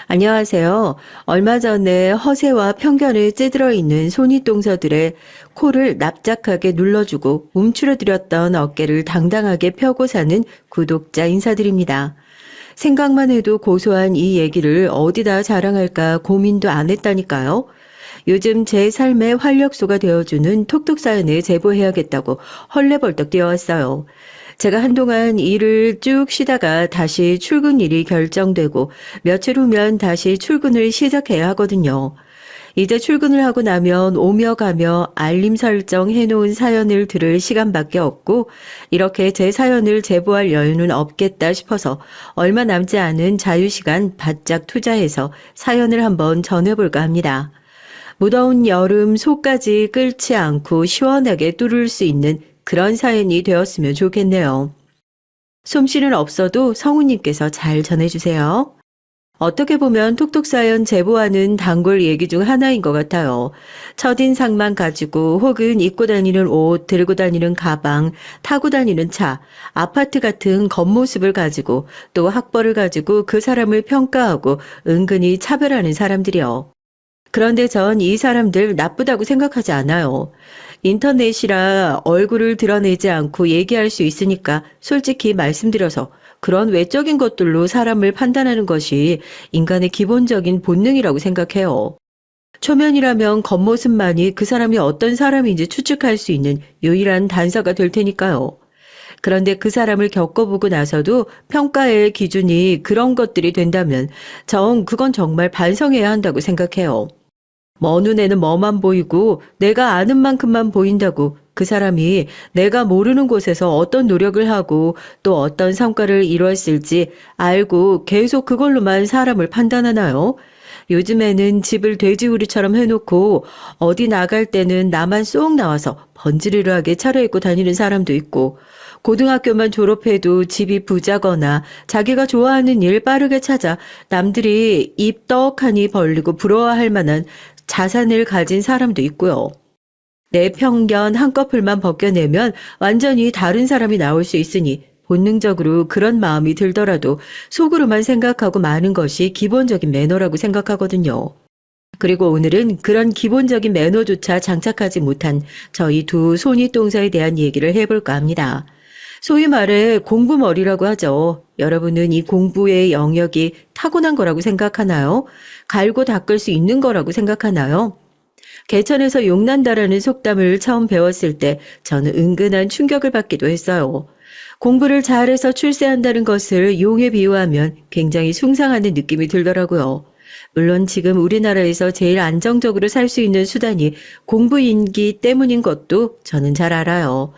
안녕하세요. 얼마 전에 허세와 편견에 찌들어 있는 손윗동서들의 코를 납작하게 눌러주고 움츠러들였던 어깨를 당당하게 펴고 사는 구독자 인사드립니다. 생각만 해도 고소한 이 얘기를 어디다 자랑할까 고민도 안 했다니까요. 요즘 제 삶의 활력소가 되어주는 톡톡 사연에 제보해야겠다고 헐레벌떡 뛰어왔어요. 제가 한동안 일을 쭉 쉬다가 다시 출근일이 결정되고 며칠 후면 다시 출근을 시작해야 하거든요. 이제 출근을 하고 나면 오며 가며 알림 설정 해놓은 사연을 들을 시간밖에 없고 이렇게 제 사연을 제보할 여유는 없겠다 싶어서 얼마 남지 않은 자유시간 바짝 투자해서 사연을 한번 전해볼까 합니다. 무더운 여름 속까지 끓지 않고 시원하게 뚫을 수 있는 그런 사연이 되었으면 좋겠네요. 솜씨는 없어도 성우님께서 잘 전해주세요. 어떻게 보면 톡톡 사연 제보하는 단골 얘기 중 하나인 것 같아요. 첫인상만 가지고 혹은 입고 다니는 옷, 들고 다니는 가방, 타고 다니는 차, 아파트 같은 겉모습을 가지고 또 학벌을 가지고 그 사람을 평가하고 은근히 차별하는 사람들이요. 그런데 전 이 사람들 나쁘다고 생각하지 않아요. 인터넷이라 얼굴을 드러내지 않고 얘기할 수 있으니까 솔직히 말씀드려서 그런 외적인 것들로 사람을 판단하는 것이 인간의 기본적인 본능이라고 생각해요. 초면이라면 겉모습만이 그 사람이 어떤 사람인지 추측할 수 있는 유일한 단서가 될 테니까요. 그런데 그 사람을 겪어보고 나서도 평가의 기준이 그런 것들이 된다면 전 그건 정말 반성해야 한다고 생각해요. 먼 눈에는 뭐만 보이고 내가 아는 만큼만 보인다고 그 사람이 내가 모르는 곳에서 어떤 노력을 하고 또 어떤 성과를 이루었을지 알고 계속 그걸로만 사람을 판단하나요? 요즘에는 집을 돼지우리처럼 해놓고 어디 나갈 때는 나만 쏙 나와서 번지르르하게 차려입고 다니는 사람도 있고 고등학교만 졸업해도 집이 부자거나 자기가 좋아하는 일 빠르게 찾아 남들이 입 떡하니 벌리고 부러워할 만한 자산을 가진 사람도 있고요. 내 편견 한꺼풀만 벗겨내면 완전히 다른 사람이 나올 수 있으니 본능적으로 그런 마음이 들더라도 속으로만 생각하고 마는 것이 기본적인 매너라고 생각하거든요. 그리고 오늘은 그런 기본적인 매너조차 장착하지 못한 저희 두 손윗동서에 대한 얘기를 해볼까 합니다. 소위 말해 공부머리라고 하죠. 여러분은 이 공부의 영역이 타고난 거라고 생각하나요? 갈고 닦을 수 있는 거라고 생각하나요? 개천에서 용난다라는 속담을 처음 배웠을 때 저는 은근한 충격을 받기도 했어요. 공부를 잘해서 출세한다는 것을 용에 비유하면 굉장히 숭상하는 느낌이 들더라고요. 물론 지금 우리나라에서 제일 안정적으로 살 수 있는 수단이 공부인기 때문인 것도 저는 잘 알아요.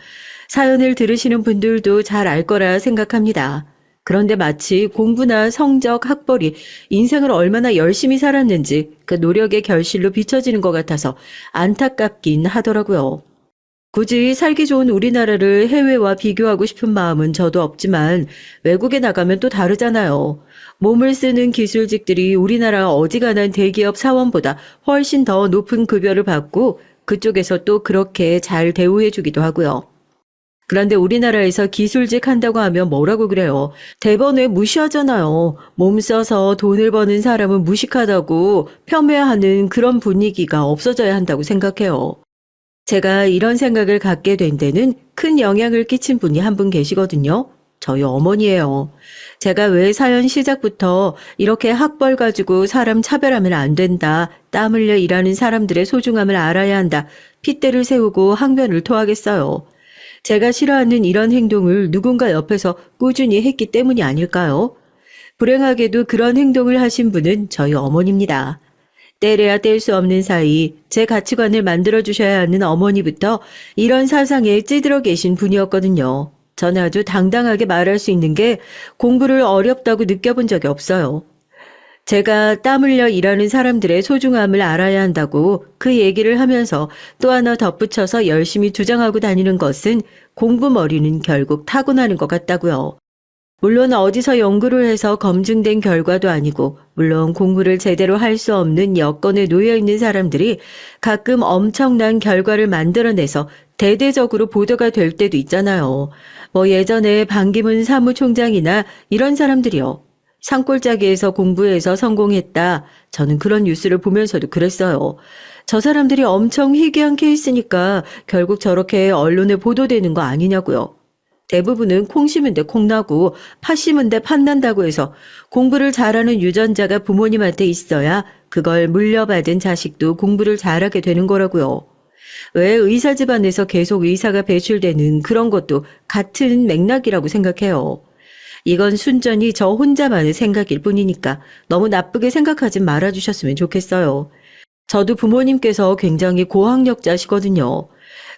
사연을 들으시는 분들도 잘 알 거라 생각합니다. 그런데 마치 공부나 성적, 학벌이 인생을 얼마나 열심히 살았는지 그 노력의 결실로 비춰지는 것 같아서 안타깝긴 하더라고요. 굳이 살기 좋은 우리나라를 해외와 비교하고 싶은 마음은 저도 없지만 외국에 나가면 또 다르잖아요. 몸을 쓰는 기술직들이 우리나라 어지간한 대기업 사원보다 훨씬 더 높은 급여를 받고 그쪽에서 또 그렇게 잘 대우해주기도 하고요. 그런데 우리나라에서 기술직 한다고 하면 뭐라고 그래요? 대번에 무시하잖아요. 몸 써서 돈을 버는 사람은 무식하다고 폄훼하는 그런 분위기가 없어져야 한다고 생각해요. 제가 이런 생각을 갖게 된 데는 큰 영향을 끼친 분이 한 분 계시거든요. 저희 어머니예요. 제가 왜 사연 시작부터 이렇게 학벌 가지고 사람 차별하면 안 된다, 땀 흘려 일하는 사람들의 소중함을 알아야 한다, 핏대를 세우고 항변을 토하겠어요. 제가 싫어하는 이런 행동을 누군가 옆에서 꾸준히 했기 때문이 아닐까요? 불행하게도 그런 행동을 하신 분은 저희 어머니입니다. 떼래야 뗄 수 없는 사이 제 가치관을 만들어주셔야 하는 어머니부터 이런 사상에 찌들어 계신 분이었거든요. 저는 아주 당당하게 말할 수 있는 게 공부를 어렵다고 느껴본 적이 없어요. 제가 땀 흘려 일하는 사람들의 소중함을 알아야 한다고 그 얘기를 하면서 또 하나 덧붙여서 열심히 주장하고 다니는 것은 공부머리는 결국 타고나는 것 같다고요. 물론 어디서 연구를 해서 검증된 결과도 아니고 물론 공부를 제대로 할 수 없는 여건에 놓여 있는 사람들이 가끔 엄청난 결과를 만들어내서 대대적으로 보도가 될 때도 있잖아요. 예전에 반기문 사무총장이나 이런 사람들이요. 산골짜기에서 공부해서 성공했다. 저는 그런 뉴스를 보면서도 그랬어요. 저 사람들이 엄청 희귀한 케이스니까 결국 저렇게 언론에 보도되는 거 아니냐고요. 대부분은 콩 심은 데 콩 나고 팥 심은 데 팥 난다고 해서 공부를 잘하는 유전자가 부모님한테 있어야 그걸 물려받은 자식도 공부를 잘하게 되는 거라고요. 왜 의사 집안에서 계속 의사가 배출되는 그런 것도 같은 맥락이라고 생각해요. 이건 순전히 저 혼자만의 생각일 뿐이니까 너무 나쁘게 생각하지 말아주셨으면 좋겠어요. 저도 부모님께서 굉장히 고학력자시거든요.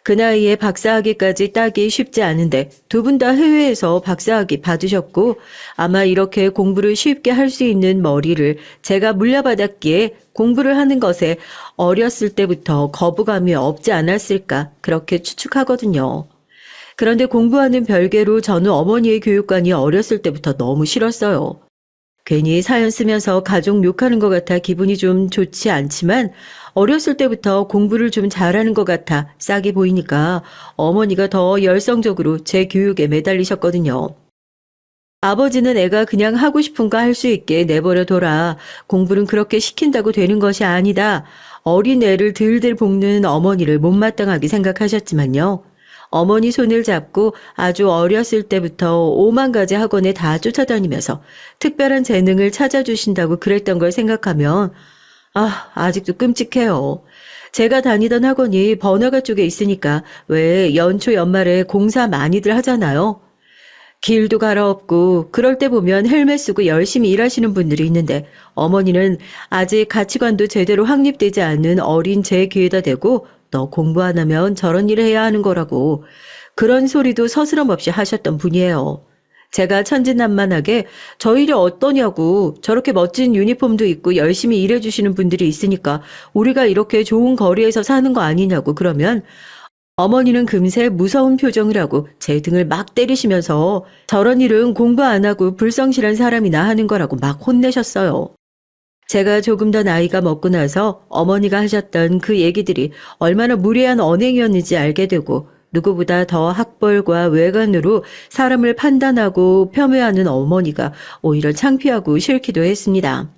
그 나이에 박사학위까지 따기 쉽지 않은데 두 분 다 해외에서 박사학위 받으셨고 아마 이렇게 공부를 쉽게 할 수 있는 머리를 제가 물려받았기에 공부를 하는 것에 어렸을 때부터 거부감이 없지 않았을까 그렇게 추측하거든요. 그런데 공부하는 별개로 저는 어머니의 교육관이 어렸을 때부터 너무 싫었어요. 괜히 사연 쓰면서 가족 욕하는 것 같아 기분이 좀 좋지 않지만 어렸을 때부터 공부를 좀 잘하는 것 같아 싹이 보이니까 어머니가 더 열성적으로 제 교육에 매달리셨거든요. 아버지는 애가 그냥 하고 싶은 거 할 수 있게 내버려 둬라. 공부는 그렇게 시킨다고 되는 것이 아니다. 어린 애를 들들 볶는 어머니를 못마땅하게 생각하셨지만요. 어머니 손을 잡고 아주 어렸을 때부터 5만 가지 학원에 다 쫓아다니면서 특별한 재능을 찾아주신다고 그랬던 걸 생각하면 아직도 끔찍해요. 제가 다니던 학원이 번화가 쪽에 있으니까 왜 연초 연말에 공사 많이들 하잖아요. 길도 갈아엎고 그럴 때 보면 헬멧 쓰고 열심히 일하시는 분들이 있는데 어머니는 아직 가치관도 제대로 확립되지 않는 어린 제 귀에다 대고 너 공부 안 하면 저런 일을 해야 하는 거라고 그런 소리도 서스럼 없이 하셨던 분이에요. 제가 천진난만하게 저 일이 어떠냐고 저렇게 멋진 유니폼도 입고 열심히 일해주시는 분들이 있으니까 우리가 이렇게 좋은 거리에서 사는 거 아니냐고 그러면 어머니는 금세 무서운 표정을 하고 제 등을 막 때리시면서 저런 일은 공부 안 하고 불성실한 사람이나 하는 거라고 막 혼내셨어요. 제가 조금 더 나이가 먹고 나서 어머니가 하셨던 그 얘기들이 얼마나 무례한 언행이었는지 알게 되고 누구보다 더 학벌과 외관으로 사람을 판단하고 폄훼하는 어머니가 오히려 창피하고 싫기도 했습니다.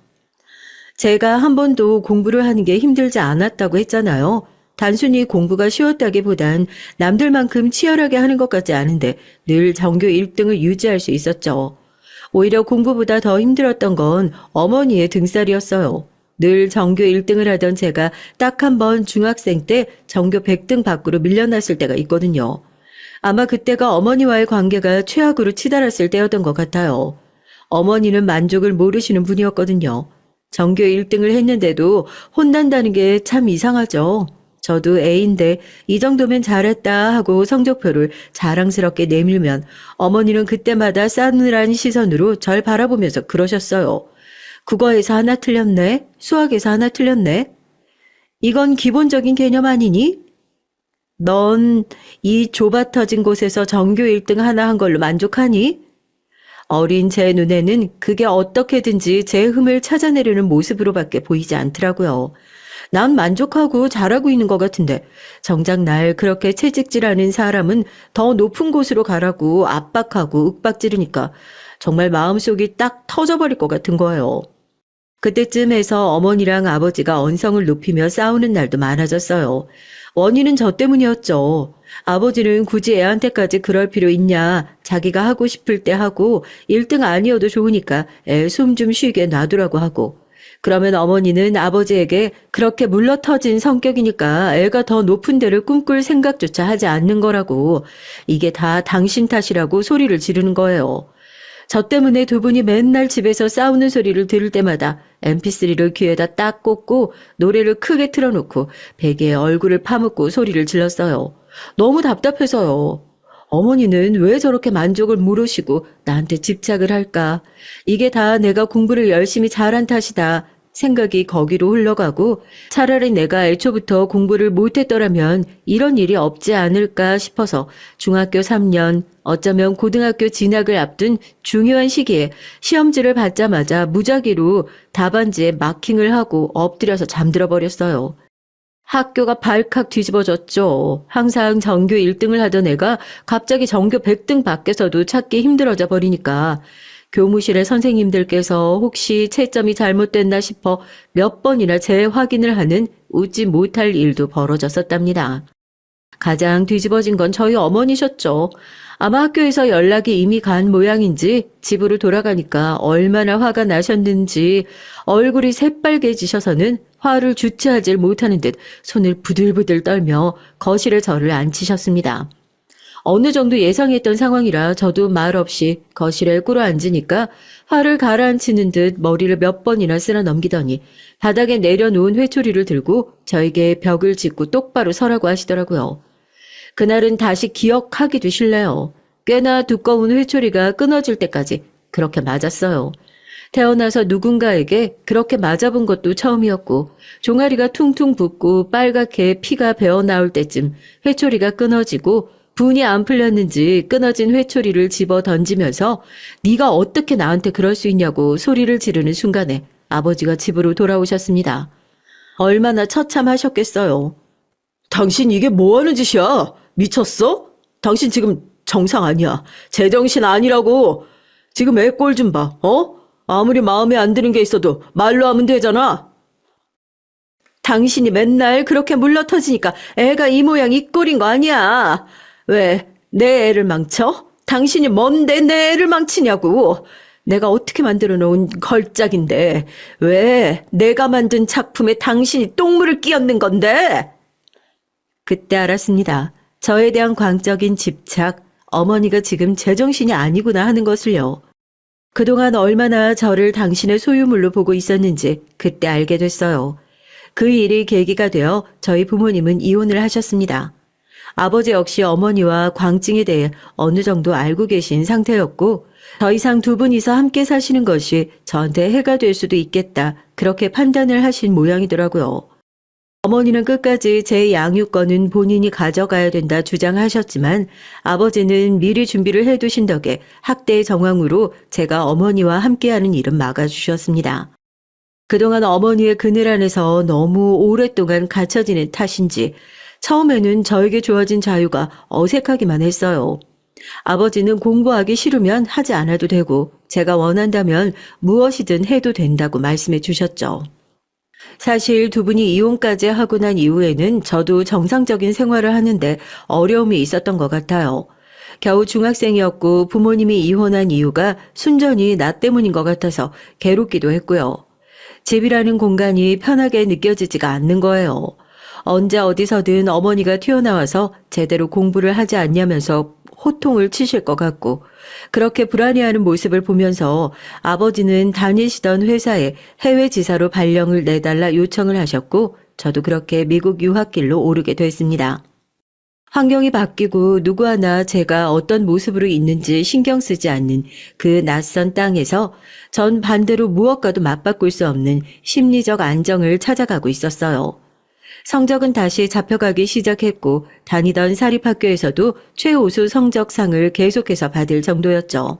제가 한 번도 공부를 하는 게 힘들지 않았다고 했잖아요. 단순히 공부가 쉬웠다기보단 남들만큼 치열하게 하는 것 같지 않은데 늘 전교 1등을 유지할 수 있었죠. 오히려 공부보다 더 힘들었던 건 어머니의 등살이었어요. 늘 전교 1등을 하던 제가 딱 한 번 중학생 때 전교 100등 밖으로 밀려났을 때가 있거든요. 아마 그때가 어머니와의 관계가 최악으로 치달았을 때였던 것 같아요. 어머니는 만족을 모르시는 분이었거든요. 전교 1등을 했는데도 혼난다는 게 참 이상하죠. 저도 애인데 이 정도면 잘했다 하고 성적표를 자랑스럽게 내밀면 어머니는 그때마다 싸늘한 시선으로 절 바라보면서 그러셨어요. 국어에서 하나 틀렸네? 수학에서 하나 틀렸네? 이건 기본적인 개념 아니니? 넌 이 좁아터진 곳에서 전교 1등 하나 한 걸로 만족하니? 어린 제 눈에는 그게 어떻게든지 제 흠을 찾아내려는 모습으로밖에 보이지 않더라고요. 난 만족하고 잘하고 있는 것 같은데 정작 날 그렇게 채찍질하는 사람은 더 높은 곳으로 가라고 압박하고 윽박지르니까 정말 마음속이 딱 터져버릴 것 같은 거예요. 그때쯤에서 어머니랑 아버지가 언성을 높이며 싸우는 날도 많아졌어요. 원인은 저 때문이었죠. 아버지는 굳이 애한테까지 그럴 필요 있냐. 자기가 하고 싶을 때 하고 1등 아니어도 좋으니까 애 숨 좀 쉬게 놔두라고 하고. 그러면 어머니는 아버지에게 그렇게 물러터진 성격이니까 애가 더 높은 데를 꿈꿀 생각조차 하지 않는 거라고 이게 다 당신 탓이라고 소리를 지르는 거예요. 저 때문에 두 분이 맨날 집에서 싸우는 소리를 들을 때마다 mp3를 귀에다 딱 꽂고 노래를 크게 틀어놓고 베개에 얼굴을 파묻고 소리를 질렀어요. 너무 답답해서요. 어머니는 왜 저렇게 만족을 모르시고 나한테 집착을 할까? 이게 다 내가 공부를 열심히 잘한 탓이다. 생각이 거기로 흘러가고 차라리 내가 애초부터 공부를 못했더라면 이런 일이 없지 않을까 싶어서 중학교 3년, 어쩌면 고등학교 진학을 앞둔 중요한 시기에 시험지를 받자마자 무작위로 답안지에 마킹을 하고 엎드려서 잠들어 버렸어요. 학교가 발칵 뒤집어졌죠. 항상 전교 1등을 하던 애가 갑자기 전교 100등 밖에서도 찾기 힘들어져 버리니까 교무실의 선생님들께서 혹시 채점이 잘못됐나 싶어 몇 번이나 재확인을 하는 웃지 못할 일도 벌어졌었답니다. 가장 뒤집어진 건 저희 어머니셨죠. 아마 학교에서 연락이 이미 간 모양인지 집으로 돌아가니까 얼마나 화가 나셨는지 얼굴이 새빨개지셔서는 화를 주체하질 못하는 듯 손을 부들부들 떨며 거실에 저를 앉히셨습니다. 어느 정도 예상했던 상황이라 저도 말없이 거실에 꿇어앉으니까 화를 가라앉히는 듯 머리를 몇 번이나 쓸어 넘기더니 바닥에 내려놓은 회초리를 들고 저에게 벽을 짚고 똑바로 서라고 하시더라고요. 그날은 다시 기억하기도 싫네요. 꽤나 두꺼운 회초리가 끊어질 때까지 그렇게 맞았어요. 태어나서 누군가에게 그렇게 맞아본 것도 처음이었고 종아리가 퉁퉁 붓고 빨갛게 피가 배어나올 때쯤 회초리가 끊어지고 분이 안 풀렸는지 끊어진 회초리를 집어 던지면서 네가 어떻게 나한테 그럴 수 있냐고 소리를 지르는 순간에 아버지가 집으로 돌아오셨습니다. 얼마나 처참하셨겠어요. 당신 이게 뭐하는 짓이야? 미쳤어? 당신 지금 정상 아니야. 제정신 아니라고. 지금 애 꼴 좀 봐. 아무리 마음에 안 드는 게 있어도 말로 하면 되잖아. 당신이 맨날 그렇게 물러터지니까 애가 이 모양 이 꼴인 거 아니야. 왜 내 애를 망쳐? 당신이 뭔데 내 애를 망치냐고. 내가 어떻게 만들어 놓은 걸작인데 왜 내가 만든 작품에 당신이 똥물을 끼얹는 건데? 그때 알았습니다. 저에 대한 광적인 집착, 어머니가 지금 제정신이 아니구나 하는 것을요. 그동안 얼마나 저를 당신의 소유물로 보고 있었는지 그때 알게 됐어요. 그 일이 계기가 되어 저희 부모님은 이혼을 하셨습니다. 아버지 역시 어머니와 광증에 대해 어느 정도 알고 계신 상태였고 더 이상 두 분이서 함께 사시는 것이 저한테 해가 될 수도 있겠다 그렇게 판단을 하신 모양이더라고요. 어머니는 끝까지 제 양육권은 본인이 가져가야 된다 주장하셨지만 아버지는 미리 준비를 해두신 덕에 학대의 정황으로 제가 어머니와 함께하는 일은 막아주셨습니다. 그동안 어머니의 그늘 안에서 너무 오랫동안 갇혀 지낸 탓인지 처음에는 저에게 주어진 자유가 어색하기만 했어요. 아버지는 공부하기 싫으면 하지 않아도 되고 제가 원한다면 무엇이든 해도 된다고 말씀해 주셨죠. 사실 두 분이 이혼까지 하고 난 이후에는 저도 정상적인 생활을 하는데 어려움이 있었던 것 같아요. 겨우 중학생이었고 부모님이 이혼한 이유가 순전히 나 때문인 것 같아서 괴롭기도 했고요. 집이라는 공간이 편하게 느껴지지가 않는 거예요. 언제 어디서든 어머니가 튀어나와서 제대로 공부를 하지 않냐면서 호통을 치실 것 같고 그렇게 불안해하는 모습을 보면서 아버지는 다니시던 회사에 해외 지사로 발령을 내달라 요청을 하셨고 저도 그렇게 미국 유학길로 오르게 됐습니다. 환경이 바뀌고 누구 하나 제가 어떤 모습으로 있는지 신경 쓰지 않는 그 낯선 땅에서 전 반대로 무엇과도 맞바꿀 수 없는 심리적 안정을 찾아가고 있었어요. 성적은 다시 잡혀가기 시작했고 다니던 사립학교에서도 최우수 성적상을 계속해서 받을 정도였죠.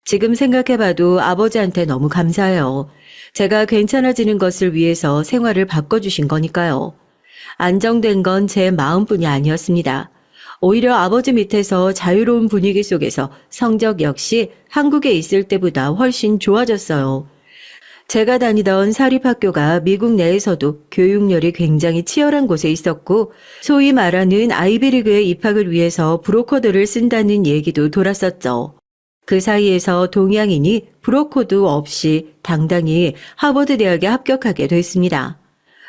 지금 생각해봐도 아버지한테 너무 감사해요. 제가 괜찮아지는 것을 위해서 생활을 바꿔주신 거니까요. 안정된 건 제 마음뿐이 아니었습니다. 오히려 아버지 밑에서 자유로운 분위기 속에서 성적 역시 한국에 있을 때보다 훨씬 좋아졌어요. 제가 다니던 사립학교가 미국 내에서도 교육열이 굉장히 치열한 곳에 있었고 소위 말하는 아이비리그에 입학을 위해서 브로커들을 쓴다는 얘기도 돌았었죠. 그 사이에서 동양인이 브로커도 없이 당당히 하버드 대학에 합격하게 됐습니다.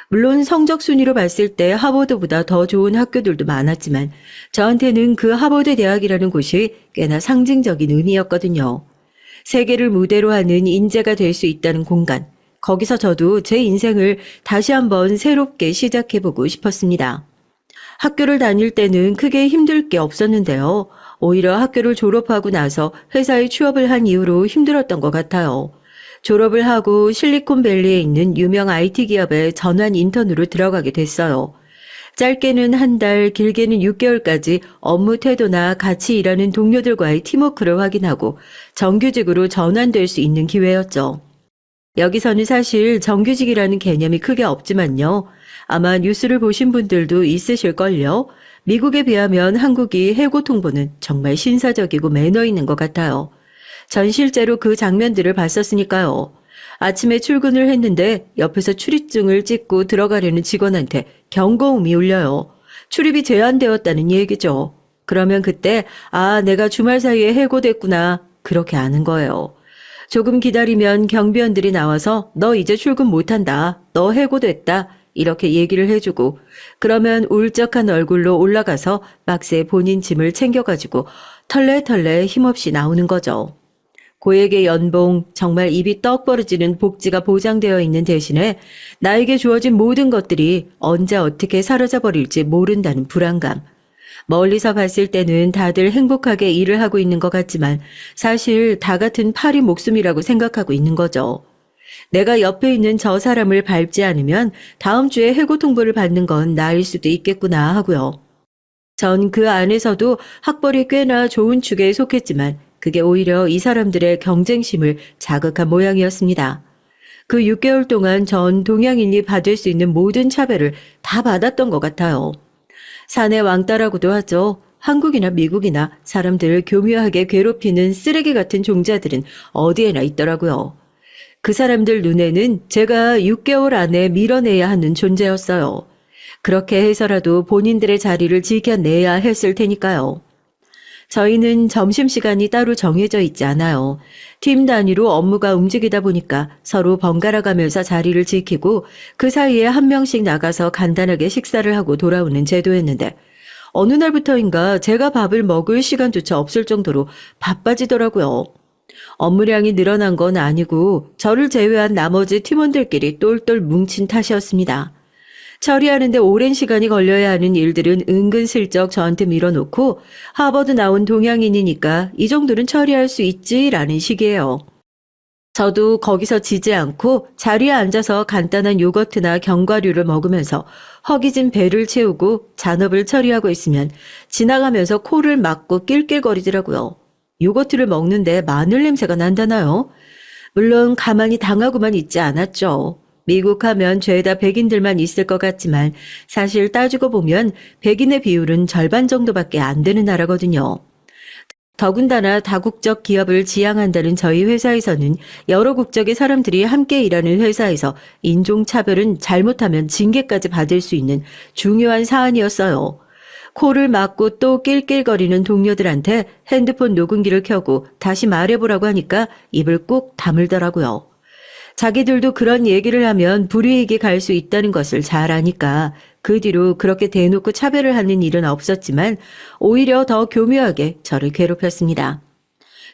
물론 성적 순위로 봤을 때 하버드보다 더 좋은 학교들도 많았지만 저한테는 그 하버드 대학이라는 곳이 꽤나 상징적인 의미였거든요. 세계를 무대로 하는 인재가 될 수 있다는 공간. 거기서 저도 제 인생을 다시 한번 새롭게 시작해보고 싶었습니다. 학교를 다닐 때는 크게 힘들 게 없었는데요. 오히려 학교를 졸업하고 나서 회사에 취업을 한 이후로 힘들었던 것 같아요. 졸업을 하고 실리콘밸리에 있는 유명 IT 기업에 전환 인턴으로 들어가게 됐어요. 짧게는 한 달, 길게는 6개월까지 업무 태도나 같이 일하는 동료들과의 팀워크를 확인하고 정규직으로 전환될 수 있는 기회였죠. 여기서는 사실 정규직이라는 개념이 크게 없지만요. 아마 뉴스를 보신 분들도 있으실걸요. 미국에 비하면 한국이 해고 통보는 정말 신사적이고 매너 있는 것 같아요. 전 실제로 그 장면들을 봤었으니까요. 아침에 출근을 했는데 옆에서 출입증을 찍고 들어가려는 직원한테 경고음이 울려요. 출입이 제한되었다는 얘기죠. 그러면 그때 내가 주말 사이에 해고됐구나 그렇게 아는 거예요. 조금 기다리면 경비원들이 나와서 너 이제 출근 못한다. 너 해고됐다. 이렇게 얘기를 해주고 그러면 울적한 얼굴로 올라가서 박스에 본인 짐을 챙겨가지고 털레털레 힘없이 나오는 거죠. 고액의 연봉, 정말 입이 떡 벌어지는 복지가 보장되어 있는 대신에 나에게 주어진 모든 것들이 언제 어떻게 사라져 버릴지 모른다는 불안감. 멀리서 봤을 때는 다들 행복하게 일을 하고 있는 것 같지만 사실 다 같은 파리 목숨이라고 생각하고 있는 거죠. 내가 옆에 있는 저 사람을 밟지 않으면 다음 주에 해고 통보를 받는 건 나일 수도 있겠구나 하고요. 전 그 안에서도 학벌이 꽤나 좋은 축에 속했지만 그게 오히려 이 사람들의 경쟁심을 자극한 모양이었습니다. 그 6개월 동안 전 동양인이 받을 수 있는 모든 차별을 다 받았던 것 같아요. 사내 왕따라고도 하죠. 한국이나 미국이나 사람들을 교묘하게 괴롭히는 쓰레기 같은 종자들은 어디에나 있더라고요. 그 사람들 눈에는 제가 6개월 안에 밀어내야 하는 존재였어요. 그렇게 해서라도 본인들의 자리를 지켜내야 했을 테니까요. 저희는 점심시간이 따로 정해져 있지 않아요. 팀 단위로 업무가 움직이다 보니까 서로 번갈아 가면서 자리를 지키고 그 사이에 한 명씩 나가서 간단하게 식사를 하고 돌아오는 제도였는데 어느 날부터인가 제가 밥을 먹을 시간조차 없을 정도로 바빠지더라고요. 업무량이 늘어난 건 아니고 저를 제외한 나머지 팀원들끼리 똘똘 뭉친 탓이었습니다. 처리하는데 오랜 시간이 걸려야 하는 일들은 은근슬쩍 저한테 밀어놓고 하버드 나온 동양인이니까 이 정도는 처리할 수 있지라는 식이에요. 저도 거기서 지지 않고 자리에 앉아서 간단한 요거트나 견과류를 먹으면서 허기진 배를 채우고 잔업을 처리하고 있으면 지나가면서 코를 막고 낄낄거리더라고요. 요거트를 먹는데 마늘 냄새가 난다나요? 물론 가만히 당하고만 있지 않았죠. 미국 하면 죄다 백인들만 있을 것 같지만 사실 따지고 보면 백인의 비율은 절반 정도밖에 안 되는 나라거든요. 더군다나 다국적 기업을 지향한다는 저희 회사에서는 여러 국적의 사람들이 함께 일하는 회사에서 인종차별은 잘못하면 징계까지 받을 수 있는 중요한 사안이었어요. 코를 막고 또 낄낄거리는 동료들한테 핸드폰 녹음기를 켜고 다시 말해보라고 하니까 입을 꾹 다물더라고요. 자기들도 그런 얘기를 하면 불이익이 갈 수 있다는 것을 잘 아니까 그 뒤로 그렇게 대놓고 차별을 하는 일은 없었지만 오히려 더 교묘하게 저를 괴롭혔습니다.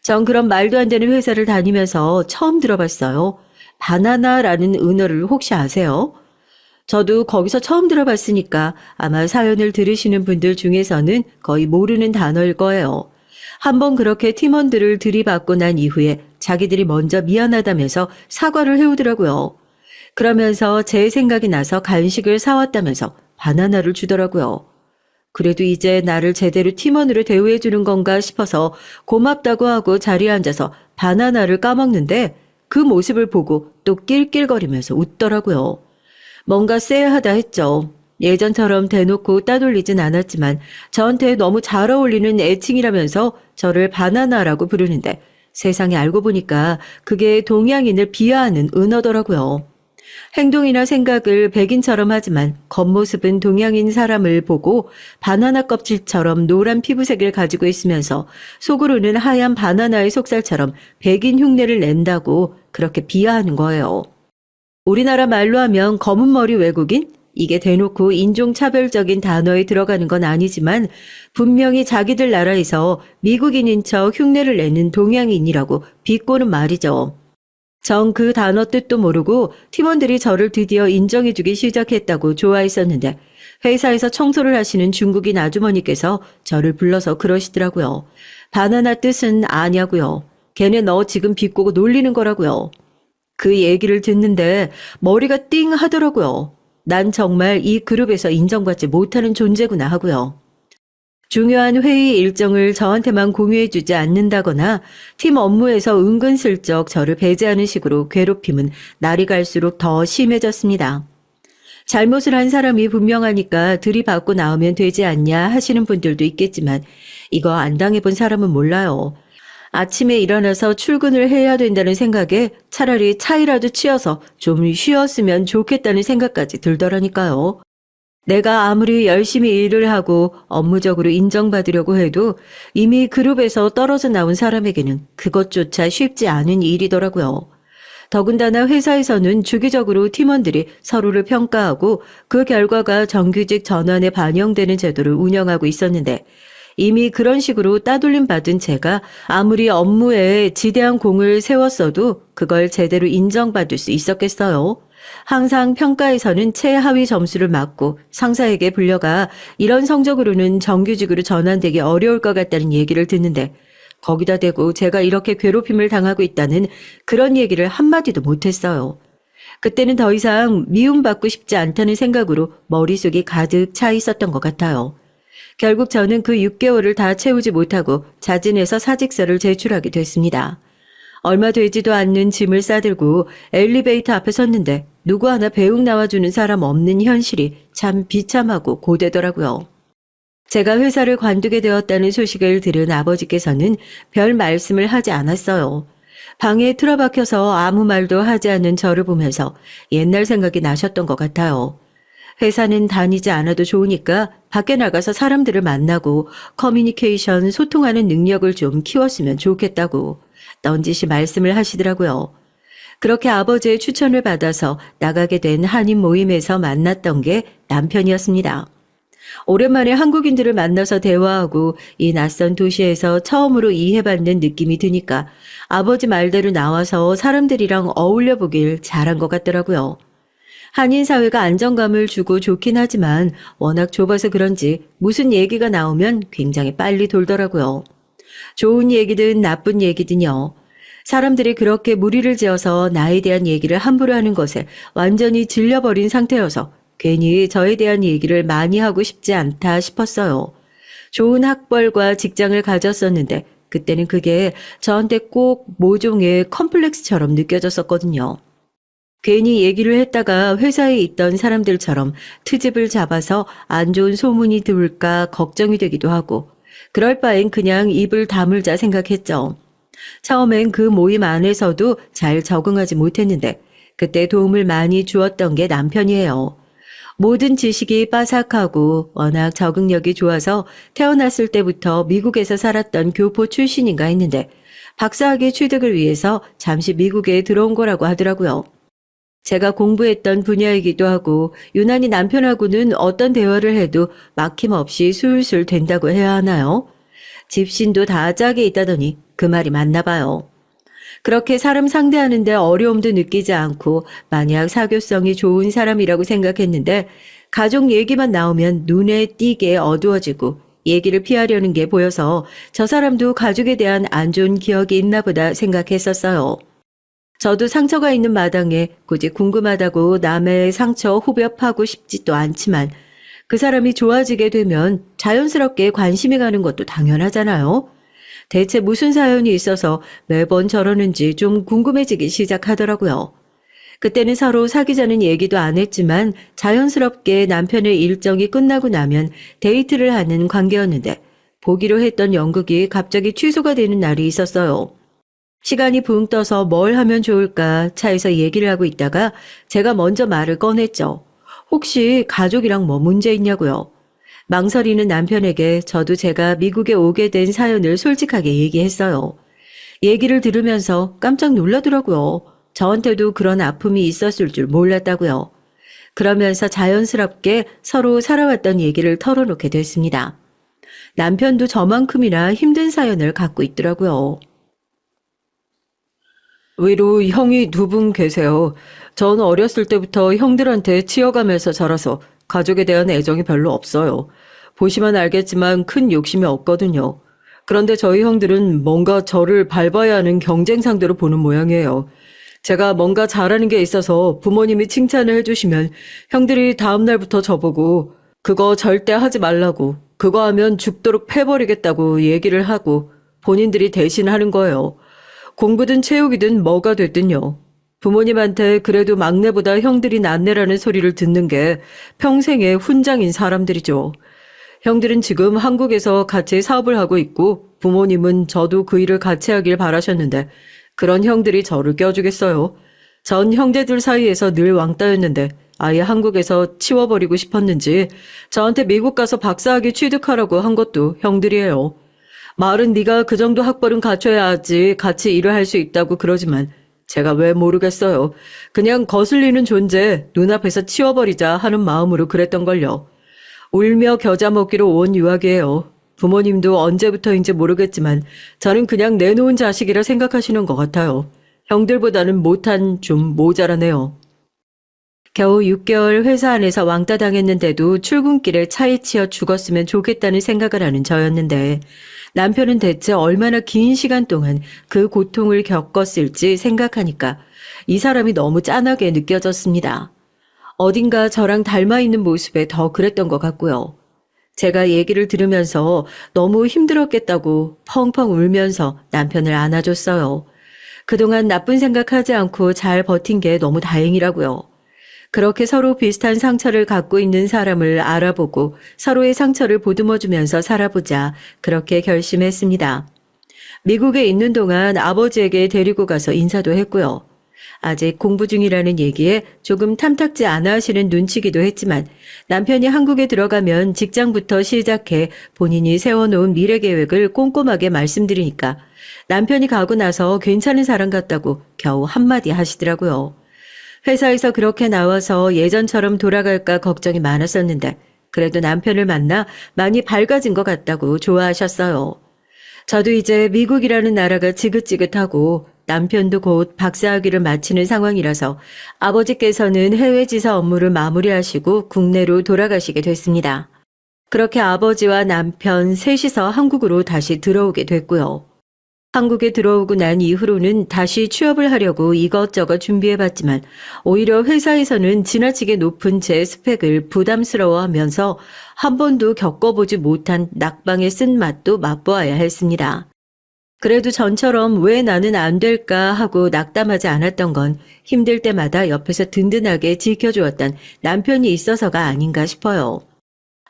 전 그런 말도 안 되는 회사를 다니면서 처음 들어봤어요. 바나나라는 은어를 혹시 아세요? 저도 거기서 처음 들어봤으니까 아마 사연을 들으시는 분들 중에서는 거의 모르는 단어일 거예요. 한번 그렇게 팀원들을 들이받고 난 이후에 자기들이 먼저 미안하다면서 사과를 해오더라고요. 그러면서 제 생각이 나서 간식을 사왔다면서 바나나를 주더라고요. 그래도 이제 나를 제대로 팀원으로 대우해 주는 건가 싶어서 고맙다고 하고 자리에 앉아서 바나나를 까먹는데 그 모습을 보고 또 낄낄거리면서 웃더라고요. 뭔가 쎄하다 했죠. 예전처럼 대놓고 따돌리진 않았지만 저한테 너무 잘 어울리는 애칭이라면서 저를 바나나라고 부르는데 세상에 알고 보니까 그게 동양인을 비하하는 은어더라고요. 행동이나 생각을 백인처럼 하지만 겉모습은 동양인 사람을 보고 바나나 껍질처럼 노란 피부색을 가지고 있으면서 속으로는 하얀 바나나의 속살처럼 백인 흉내를 낸다고 그렇게 비하하는 거예요. 우리나라 말로 하면 검은 머리 외국인? 이게 대놓고 인종차별적인 단어에 들어가는 건 아니지만 분명히 자기들 나라에서 미국인인 척 흉내를 내는 동양인이라고 비꼬는 말이죠. 전 그 단어 뜻도 모르고 팀원들이 저를 드디어 인정해주기 시작했다고 좋아했었는데 회사에서 청소를 하시는 중국인 아주머니께서 저를 불러서 그러시더라고요. 바나나 뜻은 아냐고요. 걔네 너 지금 비꼬고 놀리는 거라고요. 그 얘기를 듣는데 머리가 띵 하더라고요. 난 정말 이 그룹에서 인정받지 못하는 존재구나 하고요. 중요한 회의 일정을 저한테만 공유해주지 않는다거나 팀 업무에서 은근슬쩍 저를 배제하는 식으로 괴롭힘은 날이 갈수록 더 심해졌습니다. 잘못을 한 사람이 분명하니까 들이받고 나오면 되지 않냐 하시는 분들도 있겠지만 이거 안 당해본 사람은 몰라요. 아침에 일어나서 출근을 해야 된다는 생각에 차라리 차이라도 치여서 좀 쉬었으면 좋겠다는 생각까지 들더라니까요. 내가 아무리 열심히 일을 하고 업무적으로 인정받으려고 해도 이미 그룹에서 떨어져 나온 사람에게는 그것조차 쉽지 않은 일이더라고요. 더군다나 회사에서는 주기적으로 팀원들이 서로를 평가하고 그 결과가 정규직 전환에 반영되는 제도를 운영하고 있었는데 이미 그런 식으로 따돌림 받은 제가 아무리 업무에 지대한 공을 세웠어도 그걸 제대로 인정받을 수 있었겠어요. 항상 평가에서는 최하위 점수를 맞고 상사에게 불려가 이런 성적으로는 정규직으로 전환되기 어려울 것 같다는 얘기를 듣는데 거기다 대고 제가 이렇게 괴롭힘을 당하고 있다는 그런 얘기를 한마디도 못했어요. 그때는 더 이상 미움받고 싶지 않다는 생각으로 머릿속이 가득 차 있었던 것 같아요. 결국 저는 그 6개월을 다 채우지 못하고 자진해서 사직서를 제출하게 됐습니다. 얼마 되지도 않는 짐을 싸들고 엘리베이터 앞에 섰는데 누구 하나 배웅 나와주는 사람 없는 현실이 참 비참하고 고되더라고요. 제가 회사를 관두게 되었다는 소식을 들은 아버지께서는 별 말씀을 하지 않았어요. 방에 틀어박혀서 아무 말도 하지 않는 저를 보면서 옛날 생각이 나셨던 것 같아요. 회사는 다니지 않아도 좋으니까 밖에 나가서 사람들을 만나고 커뮤니케이션, 소통하는 능력을 좀 키웠으면 좋겠다고 넌지시 말씀을 하시더라고요. 그렇게 아버지의 추천을 받아서 나가게 된 한인 모임에서 만났던 게 남편이었습니다. 오랜만에 한국인들을 만나서 대화하고 이 낯선 도시에서 처음으로 이해받는 느낌이 드니까 아버지 말대로 나와서 사람들이랑 어울려 보길 잘한 것 같더라고요. 한인 사회가 안정감을 주고 좋긴 하지만 워낙 좁아서 그런지 무슨 얘기가 나오면 굉장히 빨리 돌더라고요. 좋은 얘기든 나쁜 얘기든요. 사람들이 그렇게 무리를 지어서 나에 대한 얘기를 함부로 하는 것에 완전히 질려버린 상태여서 괜히 저에 대한 얘기를 많이 하고 싶지 않다 싶었어요. 좋은 학벌과 직장을 가졌었는데 그때는 그게 저한테 꼭 모종의 컴플렉스처럼 느껴졌었거든요. 괜히 얘기를 했다가 회사에 있던 사람들처럼 트집을 잡아서 안 좋은 소문이 들까 걱정이 되기도 하고 그럴 바엔 그냥 입을 다물자 생각했죠. 처음엔 그 모임 안에서도 잘 적응하지 못했는데 그때 도움을 많이 주었던 게 남편이에요. 모든 지식이 빠삭하고 워낙 적응력이 좋아서 태어났을 때부터 미국에서 살았던 교포 출신인가 했는데 박사학위 취득을 위해서 잠시 미국에 들어온 거라고 하더라고요. 제가 공부했던 분야이기도 하고 유난히 남편하고는 어떤 대화를 해도 막힘없이 술술 된다고 해야 하나요? 집신도 다 짝에 있다더니 그 말이 맞나 봐요. 그렇게 사람 상대하는데 어려움도 느끼지 않고 마냥 사교성이 좋은 사람이라고 생각했는데 가족 얘기만 나오면 눈에 띄게 어두워지고 얘기를 피하려는 게 보여서 저 사람도 가족에 대한 안 좋은 기억이 있나 보다 생각했었어요. 저도 상처가 있는 마당에 굳이 궁금하다고 남의 상처 후벼파고 싶지도 않지만 그 사람이 좋아지게 되면 자연스럽게 관심이 가는 것도 당연하잖아요. 대체 무슨 사연이 있어서 매번 저러는지 좀 궁금해지기 시작하더라고요. 그때는 서로 사귀자는 얘기도 안 했지만 자연스럽게 남편의 일정이 끝나고 나면 데이트를 하는 관계였는데 보기로 했던 연극이 갑자기 취소가 되는 날이 있었어요. 시간이 붕 떠서 뭘 하면 좋을까 차에서 얘기를 하고 있다가 제가 먼저 말을 꺼냈죠. 혹시 가족이랑 뭐 문제 있냐고요. 망설이는 남편에게 저도 제가 미국에 오게 된 사연을 솔직하게 얘기했어요. 얘기를 들으면서 깜짝 놀라더라고요. 저한테도 그런 아픔이 있었을 줄 몰랐다고요. 그러면서 자연스럽게 서로 살아왔던 얘기를 털어놓게 됐습니다. 남편도 저만큼이나 힘든 사연을 갖고 있더라고요. 위로 형이 2분 계세요. 전 어렸을 때부터 형들한테 치여가면서 자라서 가족에 대한 애정이 별로 없어요. 보시면 알겠지만 큰 욕심이 없거든요. 그런데 저희 형들은 뭔가 저를 밟아야 하는 경쟁 상대로 보는 모양이에요. 제가 뭔가 잘하는 게 있어서 부모님이 칭찬을 해주시면 형들이 다음 날부터 저보고 그거 절대 하지 말라고, 그거 하면 죽도록 패버리겠다고 얘기를 하고 본인들이 대신 하는 거예요. 공부든 체육이든 뭐가 됐든요. 부모님한테 그래도 막내보다 형들이 낫네라는 소리를 듣는 게 평생의 훈장인 사람들이죠. 형들은 지금 한국에서 같이 사업을 하고 있고 부모님은 저도 그 일을 같이 하길 바라셨는데 그런 형들이 저를 껴주겠어요. 전 형제들 사이에서 늘 왕따였는데 아예 한국에서 치워버리고 싶었는지 저한테 미국 가서 박사학위 취득하라고 한 것도 형들이에요. 말은 네가 그 정도 학벌은 갖춰야지 같이 일을 할 수 있다고 그러지만 제가 왜 모르겠어요. 그냥 거슬리는 존재 눈앞에서 치워버리자 하는 마음으로 그랬던걸요. 울며 겨자 먹기로 온 유학이에요. 부모님도 언제부터인지 모르겠지만 저는 그냥 내놓은 자식이라 생각하시는 것 같아요. 형들보다는 못한 좀 모자라네요. 겨우 6개월 회사 안에서 왕따 당했는데도 출근길에 차에 치여 죽었으면 좋겠다는 생각을 하는 저였는데 남편은 대체 얼마나 긴 시간 동안 그 고통을 겪었을지 생각하니까 이 사람이 너무 짠하게 느껴졌습니다. 어딘가 저랑 닮아 있는 모습에 더 그랬던 것 같고요. 제가 얘기를 들으면서 너무 힘들었겠다고 펑펑 울면서 남편을 안아줬어요. 그동안 나쁜 생각하지 않고 잘 버틴 게 너무 다행이라고요. 그렇게 서로 비슷한 상처를 갖고 있는 사람을 알아보고 서로의 상처를 보듬어주면서 살아보자 그렇게 결심했습니다. 미국에 있는 동안 아버지에게 데리고 가서 인사도 했고요. 아직 공부 중이라는 얘기에 조금 탐탁지 않아 하시는 눈치기도 했지만 남편이 한국에 들어가면 직장부터 시작해 본인이 세워놓은 미래 계획을 꼼꼼하게 말씀드리니까 남편이 가고 나서 괜찮은 사람 같다고 겨우 한마디 하시더라고요. 회사에서 그렇게 나와서 예전처럼 돌아갈까 걱정이 많았었는데 그래도 남편을 만나 많이 밝아진 것 같다고 좋아하셨어요. 저도 이제 미국이라는 나라가 지긋지긋하고 남편도 곧 박사학위를 마치는 상황이라서 아버지께서는 해외 지사 업무를 마무리하시고 국내로 돌아가시게 됐습니다. 그렇게 아버지와 남편 셋이서 한국으로 다시 들어오게 됐고요. 한국에 들어오고 난 이후로는 다시 취업을 하려고 이것저것 준비해봤지만 오히려 회사에서는 지나치게 높은 제 스펙을 부담스러워하면서 한 번도 겪어보지 못한 낙방의 쓴맛도 맛보아야 했습니다. 그래도 전처럼 왜 나는 안 될까 하고 낙담하지 않았던 건 힘들 때마다 옆에서 든든하게 지켜주었던 남편이 있어서가 아닌가 싶어요.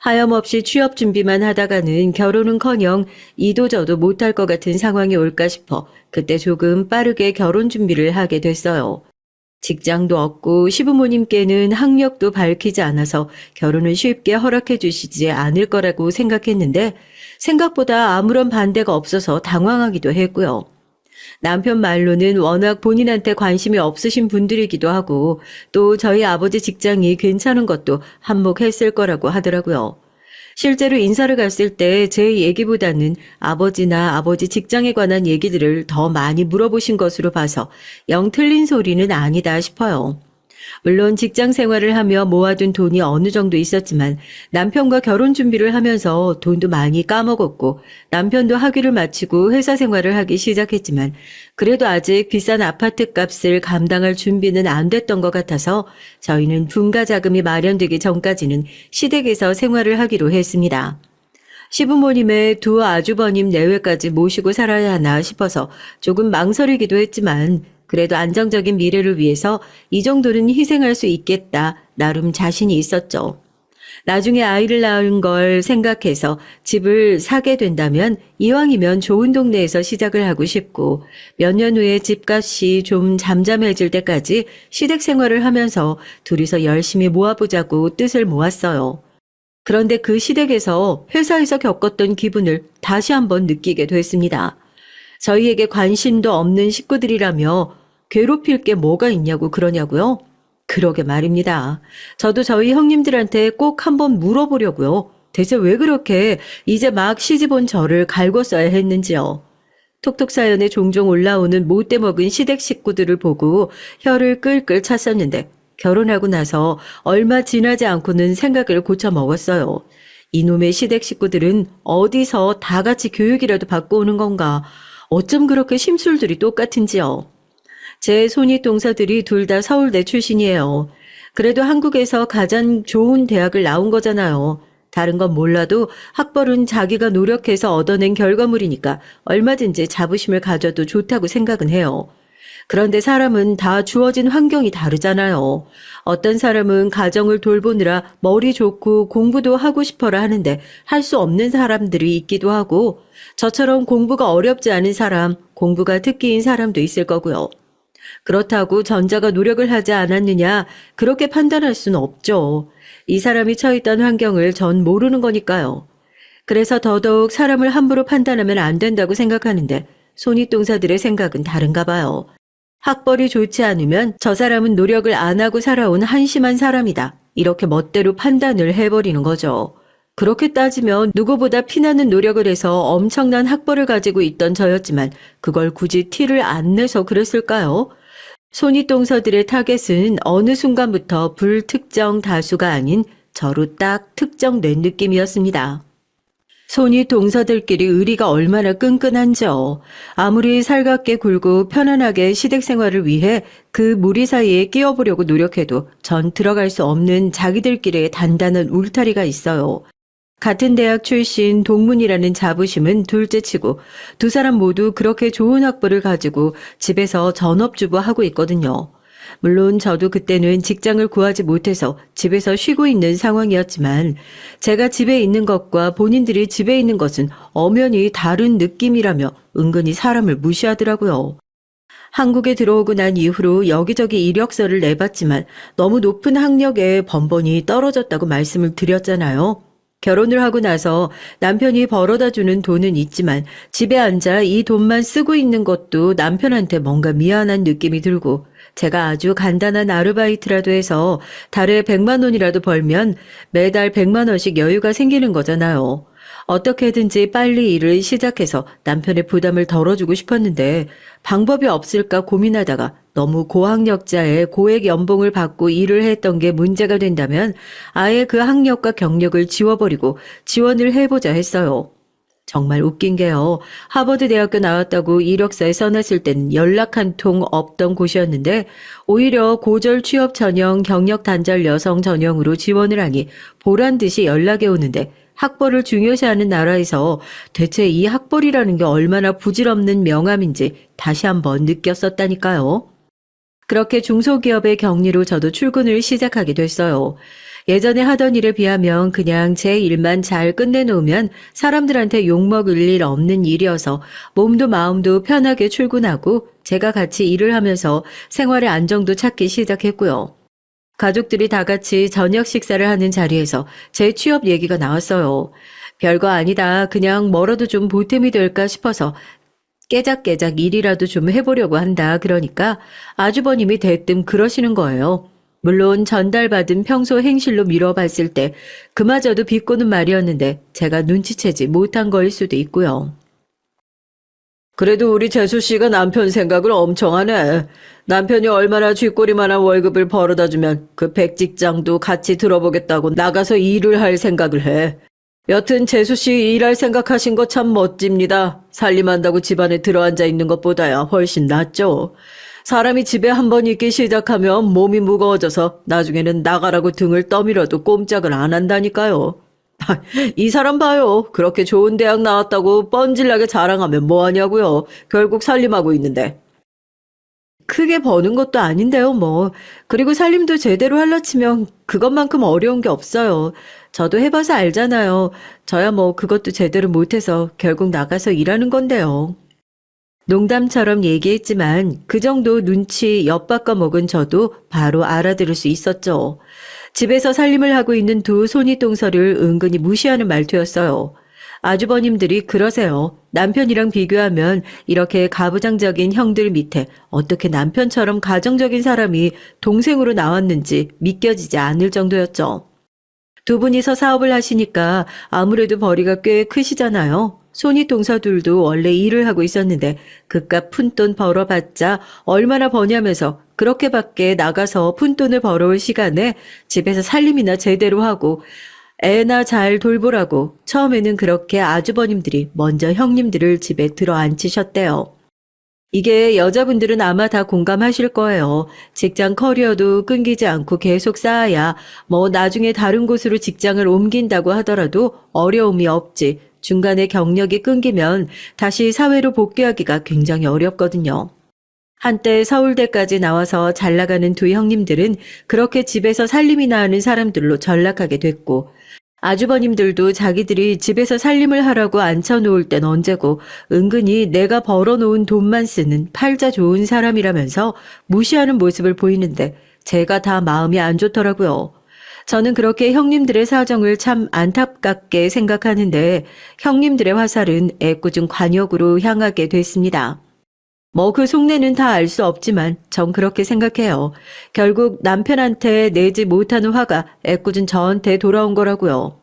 하염없이 취업 준비만 하다가는 결혼은커녕 이도저도 못할 것 같은 상황이 올까 싶어 그때 조금 빠르게 결혼 준비를 하게 됐어요. 직장도 없고 시부모님께는 학력도 밝히지 않아서 결혼은 쉽게 허락해 주시지 않을 거라고 생각했는데 생각보다 아무런 반대가 없어서 당황하기도 했고요. 남편 말로는 워낙 본인한테 관심이 없으신 분들이기도 하고 또 저희 아버지 직장이 괜찮은 것도 한몫했을 거라고 하더라고요. 실제로 인사를 갔을 때 제 얘기보다는 아버지나 아버지 직장에 관한 얘기들을 더 많이 물어보신 것으로 봐서 영 틀린 소리는 아니다 싶어요. 물론 직장 생활을 하며 모아둔 돈이 어느 정도 있었지만 남편과 결혼 준비를 하면서 돈도 많이 까먹었고 남편도 학위를 마치고 회사 생활을 하기 시작했지만 그래도 아직 비싼 아파트 값을 감당할 준비는 안 됐던 것 같아서 저희는 분가 자금이 마련되기 전까지는 시댁에서 생활을 하기로 했습니다. 시부모님의 두 아주버님 내외까지 모시고 살아야 하나 싶어서 조금 망설이기도 했지만 그래도 안정적인 미래를 위해서 이 정도는 희생할 수 있겠다 나름 자신이 있었죠. 나중에 아이를 낳은 걸 생각해서 집을 사게 된다면 이왕이면 좋은 동네에서 시작을 하고 싶고 몇 년 후에 집값이 좀 잠잠해질 때까지 시댁 생활을 하면서 둘이서 열심히 모아보자고 뜻을 모았어요. 그런데 그 시댁에서 회사에서 겪었던 기분을 다시 한번 느끼게 됐습니다. 저희에게 관심도 없는 식구들이라며 괴롭힐 게 뭐가 있냐고 그러냐고요? 그러게 말입니다. 저도 저희 형님들한테 꼭 한번 물어보려고요. 대체 왜 그렇게 이제 막 시집 온 저를 갈고 써야 했는지요. 톡톡 사연에 종종 올라오는 못돼 먹은 시댁 식구들을 보고 혀를 끌끌 찼었는데 결혼하고 나서 얼마 지나지 않고는 생각을 고쳐 먹었어요. 이놈의 시댁 식구들은 어디서 다 같이 교육이라도 받고 오는 건가? 어쩜 그렇게 심술들이 똑같은지요. 제 손윗 동서들이 둘 다 서울대 출신이에요. 그래도 한국에서 가장 좋은 대학을 나온 거잖아요. 다른 건 몰라도 학벌은 자기가 노력해서 얻어낸 결과물이니까 얼마든지 자부심을 가져도 좋다고 생각은 해요. 그런데 사람은 다 주어진 환경이 다르잖아요. 어떤 사람은 가정을 돌보느라 머리 좋고 공부도 하고 싶어라 하는데 할 수 없는 사람들이 있기도 하고, 저처럼 공부가 어렵지 않은 사람, 공부가 특기인 사람도 있을 거고요. 그렇다고 전자가 노력을 하지 않았느냐, 그렇게 판단할 수는 없죠. 이 사람이 처했던 환경을 전 모르는 거니까요. 그래서 더더욱 사람을 함부로 판단하면 안 된다고 생각하는데, 손윗동사들의 생각은 다른가 봐요. 학벌이 좋지 않으면 저 사람은 노력을 안 하고 살아온 한심한 사람이다, 이렇게 멋대로 판단을 해버리는 거죠. 그렇게 따지면 누구보다 피나는 노력을 해서 엄청난 학벌을 가지고 있던 저였지만 그걸 굳이 티를 안 내서 그랬을까요? 손윗동서들의 타겟은 어느 순간부터 불특정 다수가 아닌 저로 딱 특정된 느낌이었습니다. 손윗동서들끼리 의리가 얼마나 끈끈한지요. 아무리 살갑게 굴고 편안하게 시댁 생활을 위해 그 무리 사이에 끼어보려고 노력해도 전 들어갈 수 없는 자기들끼리의 단단한 울타리가 있어요. 같은 대학 출신 동문이라는 자부심은 둘째치고 두 사람 모두 그렇게 좋은 학벌을 가지고 집에서 전업주부 하고 있거든요. 물론 저도 그때는 직장을 구하지 못해서 집에서 쉬고 있는 상황이었지만 제가 집에 있는 것과 본인들이 집에 있는 것은 엄연히 다른 느낌이라며 은근히 사람을 무시하더라고요. 한국에 들어오고 난 이후로 여기저기 이력서를 내봤지만 너무 높은 학력에 번번이 떨어졌다고 말씀을 드렸잖아요. 결혼을 하고 나서 남편이 벌어다 주는 돈은 있지만 집에 앉아 이 돈만 쓰고 있는 것도 남편한테 뭔가 미안한 느낌이 들고, 제가 아주 간단한 아르바이트라도 해서 달에 100만 원이라도 벌면 매달 100만 원씩 여유가 생기는 거잖아요. 어떻게든지 빨리 일을 시작해서 남편의 부담을 덜어주고 싶었는데 방법이 없을까 고민하다가 너무 고학력자의 고액 연봉을 받고 일을 했던 게 문제가 된다면 아예 그 학력과 경력을 지워버리고 지원을 해보자 했어요. 정말 웃긴 게요. 하버드 대학교 나왔다고 이력서에 써놨을 땐 연락 한 통 없던 곳이었는데 오히려 고졸 취업 전형 경력 단절 여성 전형으로 지원을 하니 보란 듯이 연락이 오는데, 학벌을 중요시하는 나라에서 대체 이 학벌이라는 게 얼마나 부질없는 명함인지 다시 한번 느꼈었다니까요. 그렇게 중소기업의 격리로 저도 출근을 시작하게 됐어요. 예전에 하던 일에 비하면 그냥 제 일만 잘 끝내놓으면 사람들한테 욕먹을 일 없는 일이어서 몸도 마음도 편하게 출근하고 제가 같이 일을 하면서 생활의 안정도 찾기 시작했고요. 가족들이 다 같이 저녁 식사를 하는 자리에서 제 취업 얘기가 나왔어요. 별거 아니다. 그냥 뭐라도 좀 보탬이 될까 싶어서 깨작깨작 일이라도 좀 해보려고 한다. 그러니까 아주버님이 대뜸 그러시는 거예요. 물론 전달받은 평소 행실로 미뤄봤을 때 그마저도 비꼬는 말이었는데 제가 눈치채지 못한 거일 수도 있고요. 그래도 우리 재수 씨가 남편 생각을 엄청 하네. 남편이 얼마나 쥐꼬리만한 월급을 벌어다 주면 그 백직장도 같이 들어보겠다고 나가서 일을 할 생각을 해. 여튼 재수 씨 일할 생각하신 거 참 멋집니다. 살림한다고 집안에 들어앉아 있는 것보다야 훨씬 낫죠. 사람이 집에 한번 있기 시작하면 몸이 무거워져서 나중에는 나가라고 등을 떠밀어도 꼼짝을 안 한다니까요. 이 사람 봐요. 그렇게 좋은 대학 나왔다고 뻔질나게 자랑하면 뭐하냐고요. 결국 살림하고 있는데. 크게 버는 것도 아닌데요, 뭐. 그리고 살림도 제대로 하려 치면 그것만큼 어려운 게 없어요. 저도 해봐서 알잖아요. 저야 뭐 그것도 제대로 못해서 결국 나가서 일하는 건데요. 농담처럼 얘기했지만 그 정도 눈치 엿바꿔 먹은 저도 바로 알아들을 수 있었죠. 집에서 살림을 하고 있는 두 손윗동서를 은근히 무시하는 말투였어요. 아주버님들이 그러세요. 남편이랑 비교하면 이렇게 가부장적인 형들 밑에 어떻게 남편처럼 가정적인 사람이 동생으로 나왔는지 믿겨지지 않을 정도였죠. 두 분이서 사업을 하시니까 아무래도 벌이가 꽤 크시잖아요. 손윗동서들도 원래 일을 하고 있었는데 그깟 푼돈 벌어봤자 얼마나 버냐면서 그렇게밖에 나가서 푼돈을 벌어올 시간에 집에서 살림이나 제대로 하고 애나 잘 돌보라고 처음에는 그렇게 아주버님들이 먼저 형님들을 집에 들어 앉히셨대요. 이게 여자분들은 아마 다 공감하실 거예요. 직장 커리어도 끊기지 않고 계속 쌓아야 뭐 나중에 다른 곳으로 직장을 옮긴다고 하더라도 어려움이 없지. 중간에 경력이 끊기면 다시 사회로 복귀하기가 굉장히 어렵거든요. 한때 서울대까지 나와서 잘 나가는 두 형님들은 그렇게 집에서 살림이나 하는 사람들로 전락하게 됐고, 아주버님들도 자기들이 집에서 살림을 하라고 앉혀놓을 땐 언제고 은근히 내가 벌어놓은 돈만 쓰는 팔자 좋은 사람이라면서 무시하는 모습을 보이는데 제가 다 마음이 안 좋더라고요. 저는 그렇게 형님들의 사정을 참 안타깝게 생각하는데 형님들의 화살은 애꿎은 관역으로 향하게 됐습니다. 뭐 그 속내는 다 알 수 없지만 전 그렇게 생각해요. 결국 남편한테 내지 못하는 화가 애꿎은 저한테 돌아온 거라고요.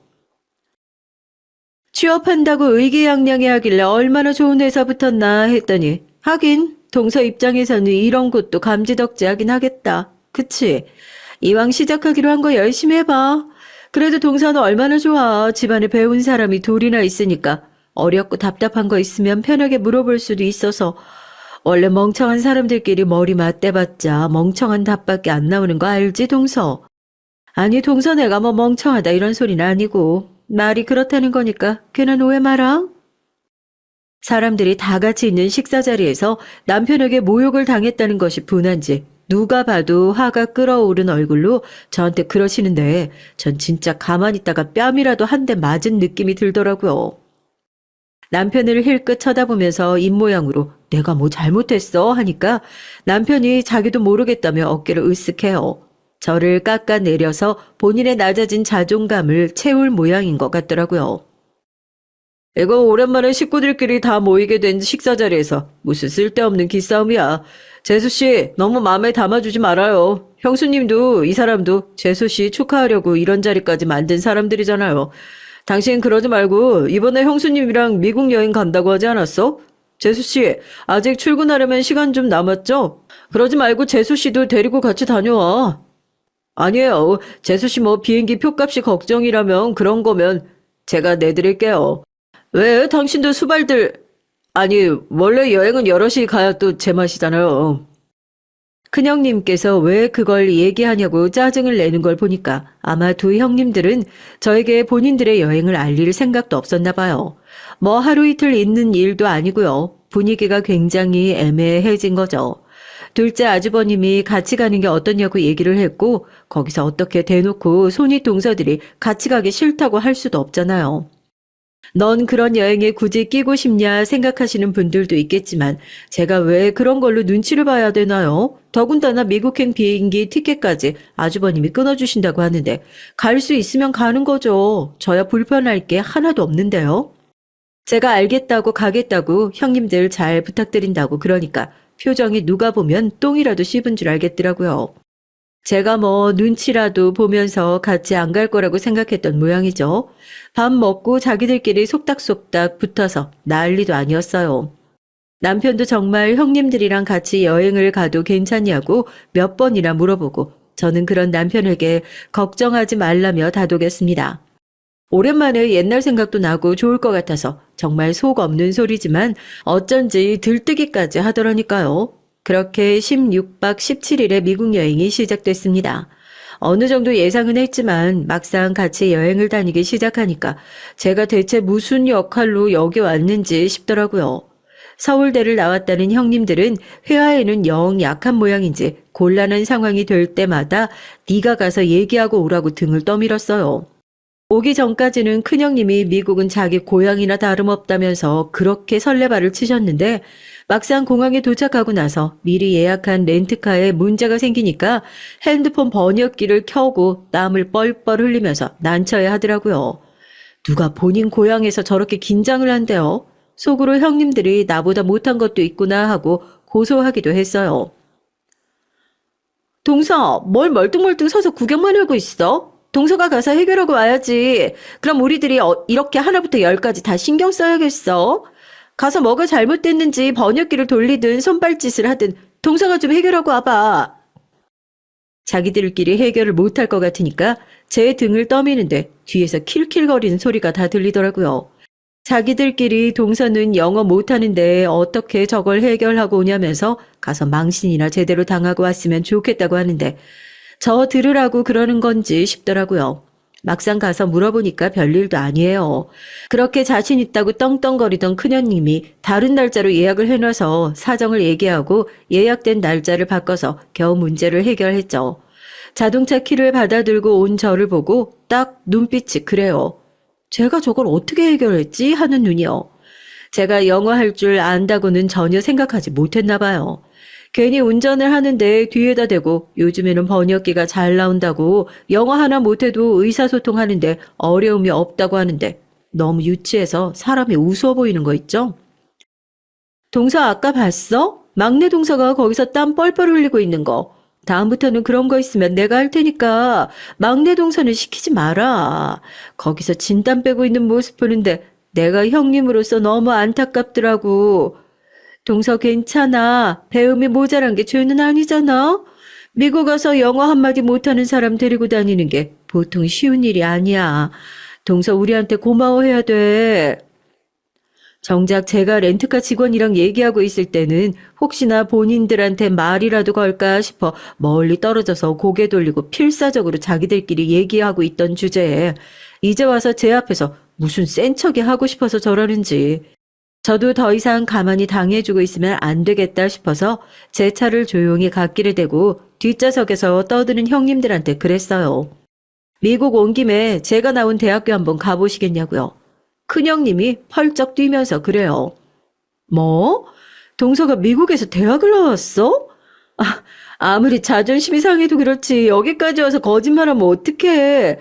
취업한다고 의기양양해 하길래 얼마나 좋은 회사 붙었나 했더니 하긴 동서 입장에서는 이런 것도 감지덕지하긴 하겠다. 그치? 이왕 시작하기로 한 거 열심히 해봐. 그래도 동서는 얼마나 좋아. 집안에 배운 사람이 둘이나 있으니까 어렵고 답답한 거 있으면 편하게 물어볼 수도 있어서 원래 멍청한 사람들끼리 머리 맞대봤자 멍청한 답밖에 안 나오는 거 알지, 동서? 아니, 동서 내가 뭐 멍청하다 이런 소리는 아니고 말이 그렇다는 거니까 괜한 오해 마라. 사람들이 다 같이 있는 식사 자리에서 남편에게 모욕을 당했다는 것이 분한지 누가 봐도 화가 끓어오른 얼굴로 저한테 그러시는데 전 진짜 가만히 있다가 뺨이라도 한 대 맞은 느낌이 들더라고요. 남편을 힐끗 쳐다보면서 입모양으로 내가 뭐 잘못했어 하니까 남편이 자기도 모르겠다며 어깨를 으쓱해요. 저를 깎아내려서 본인의 낮아진 자존감을 채울 모양인 것 같더라고요. 이거 오랜만에 식구들끼리 다 모이게 된 식사 자리에서 무슨 쓸데없는 기싸움이야. 재수씨 너무 마음에 담아주지 말아요. 형수님도 이 사람도 재수씨 축하하려고 이런 자리까지 만든 사람들이잖아요. 당신 그러지 말고 이번에 형수님이랑 미국 여행 간다고 하지 않았어? 재수씨 아직 출근하려면 시간 좀 남았죠? 그러지 말고 재수씨도 데리고 같이 다녀와. 아니에요. 재수씨 뭐 비행기 표값이 걱정이라면 그런 거면 제가 내드릴게요. 왜 당신도 수발들 아니 원래 여행은 여럿이 가야 또 제맛이잖아요. 큰형님께서 왜 그걸 얘기하냐고 짜증을 내는 걸 보니까 아마 두 형님들은 저에게 본인들의 여행을 알릴 생각도 없었나 봐요. 뭐 하루 이틀 있는 일도 아니고요. 분위기가 굉장히 애매해진 거죠. 둘째 아주버님이 같이 가는 게 어떠냐고 얘기를 했고 거기서 어떻게 대놓고 손이 동서들이 같이 가기 싫다고 할 수도 없잖아요. 넌 그런 여행에 굳이 끼고 싶냐 생각하시는 분들도 있겠지만 제가 왜 그런 걸로 눈치를 봐야 되나요? 더군다나 미국행 비행기 티켓까지 아주버님이 끊어주신다고 하는데 갈 수 있으면 가는 거죠. 저야 불편할 게 하나도 없는데요. 제가 알겠다고 가겠다고 형님들 잘 부탁드린다고 그러니까 표정이 누가 보면 똥이라도 씹은 줄 알겠더라고요. 제가 뭐 눈치라도 보면서 같이 안 갈 거라고 생각했던 모양이죠. 밥 먹고 자기들끼리 속닥속닥 붙어서 난리도 아니었어요. 남편도 정말 형님들이랑 같이 여행을 가도 괜찮냐고 몇 번이나 물어보고 저는 그런 남편에게 걱정하지 말라며 다독였습니다. 오랜만에 옛날 생각도 나고 좋을 것 같아서 정말 속 없는 소리지만 어쩐지 들뜨기까지 하더라니까요. 그렇게 16박 17일의 미국 여행이 시작됐습니다. 어느 정도 예상은 했지만 막상 같이 여행을 다니기 시작하니까 제가 대체 무슨 역할로 여기 왔는지 싶더라고요. 서울대를 나왔다는 형님들은 회화에는 영 약한 모양인지 곤란한 상황이 될 때마다 네가 가서 얘기하고 오라고 등을 떠밀었어요. 오기 전까지는 큰형님이 미국은 자기 고향이나 다름없다면서 그렇게 설레발을 치셨는데 막상 공항에 도착하고 나서 미리 예약한 렌트카에 문제가 생기니까 핸드폰 번역기를 켜고 땀을 뻘뻘 흘리면서 난처해 하더라고요. 누가 본인 고향에서 저렇게 긴장을 한대요. 속으로 형님들이 나보다 못한 것도 있구나 하고 고소하기도 했어요. 동서, 뭘 멀뚱멀뚱 서서 구경만 하고 있어? 동서가 가서 해결하고 와야지. 그럼 우리들이 이렇게 하나부터 열까지 다 신경 써야겠어. 가서 뭐가 잘못됐는지 번역기를 돌리든 손발짓을 하든 동서가 좀 해결하고 와봐. 자기들끼리 해결을 못할 것 같으니까 제 등을 떠미는데 뒤에서 킬킬거리는 소리가 다 들리더라고요. 자기들끼리 동서는 영어 못하는데 어떻게 저걸 해결하고 오냐면서 가서 망신이나 제대로 당하고 왔으면 좋겠다고 하는데 저 들으라고 그러는 건지 싶더라고요. 막상 가서 물어보니까 별일도 아니에요. 그렇게 자신 있다고 떵떵거리던 큰형님이 다른 날짜로 예약을 해놔서 사정을 얘기하고 예약된 날짜를 바꿔서 겨우 문제를 해결했죠. 자동차 키를 받아들고 온 저를 보고 딱 눈빛이 그래요. 제가 저걸 어떻게 해결했지? 하는 눈이요. 제가 영어 할 줄 안다고는 전혀 생각하지 못했나 봐요. 괜히 운전을 하는데 뒤에다 대고 요즘에는 번역기가 잘 나온다고 영어 하나 못해도 의사소통하는데 어려움이 없다고 하는데 너무 유치해서 사람이 우스워 보이는 거 있죠? 동서 아까 봤어? 막내 동서가 거기서 땀 뻘뻘 흘리고 있는 거. 다음부터는 그런 거 있으면 내가 할 테니까 막내 동서는 시키지 마라. 거기서 진땀 빼고 있는 모습 보는데 내가 형님으로서 너무 안타깝더라고. 동서 괜찮아. 배움이 모자란 게 죄는 아니잖아. 미국 가서 영어 한마디 못하는 사람 데리고 다니는 게 보통 쉬운 일이 아니야. 동서 우리한테 고마워해야 돼. 정작 제가 렌트카 직원이랑 얘기하고 있을 때는 혹시나 본인들한테 말이라도 걸까 싶어 멀리 떨어져서 고개 돌리고 필사적으로 자기들끼리 얘기하고 있던 주제에 이제 와서 제 앞에서 무슨 센 척이 하고 싶어서 저러는지. 저도 더 이상 가만히 당해주고 있으면 안 되겠다 싶어서 제 차를 조용히 갓길에 대고 뒷좌석에서 떠드는 형님들한테 그랬어요. 미국 온 김에 제가 나온 대학교 한번 가보시겠냐고요. 큰형님이 펄쩍 뛰면서 그래요. 뭐? 동서가 미국에서 대학을 나왔어? 아무리 자존심이 상해도 그렇지 여기까지 와서 거짓말하면 어떡해.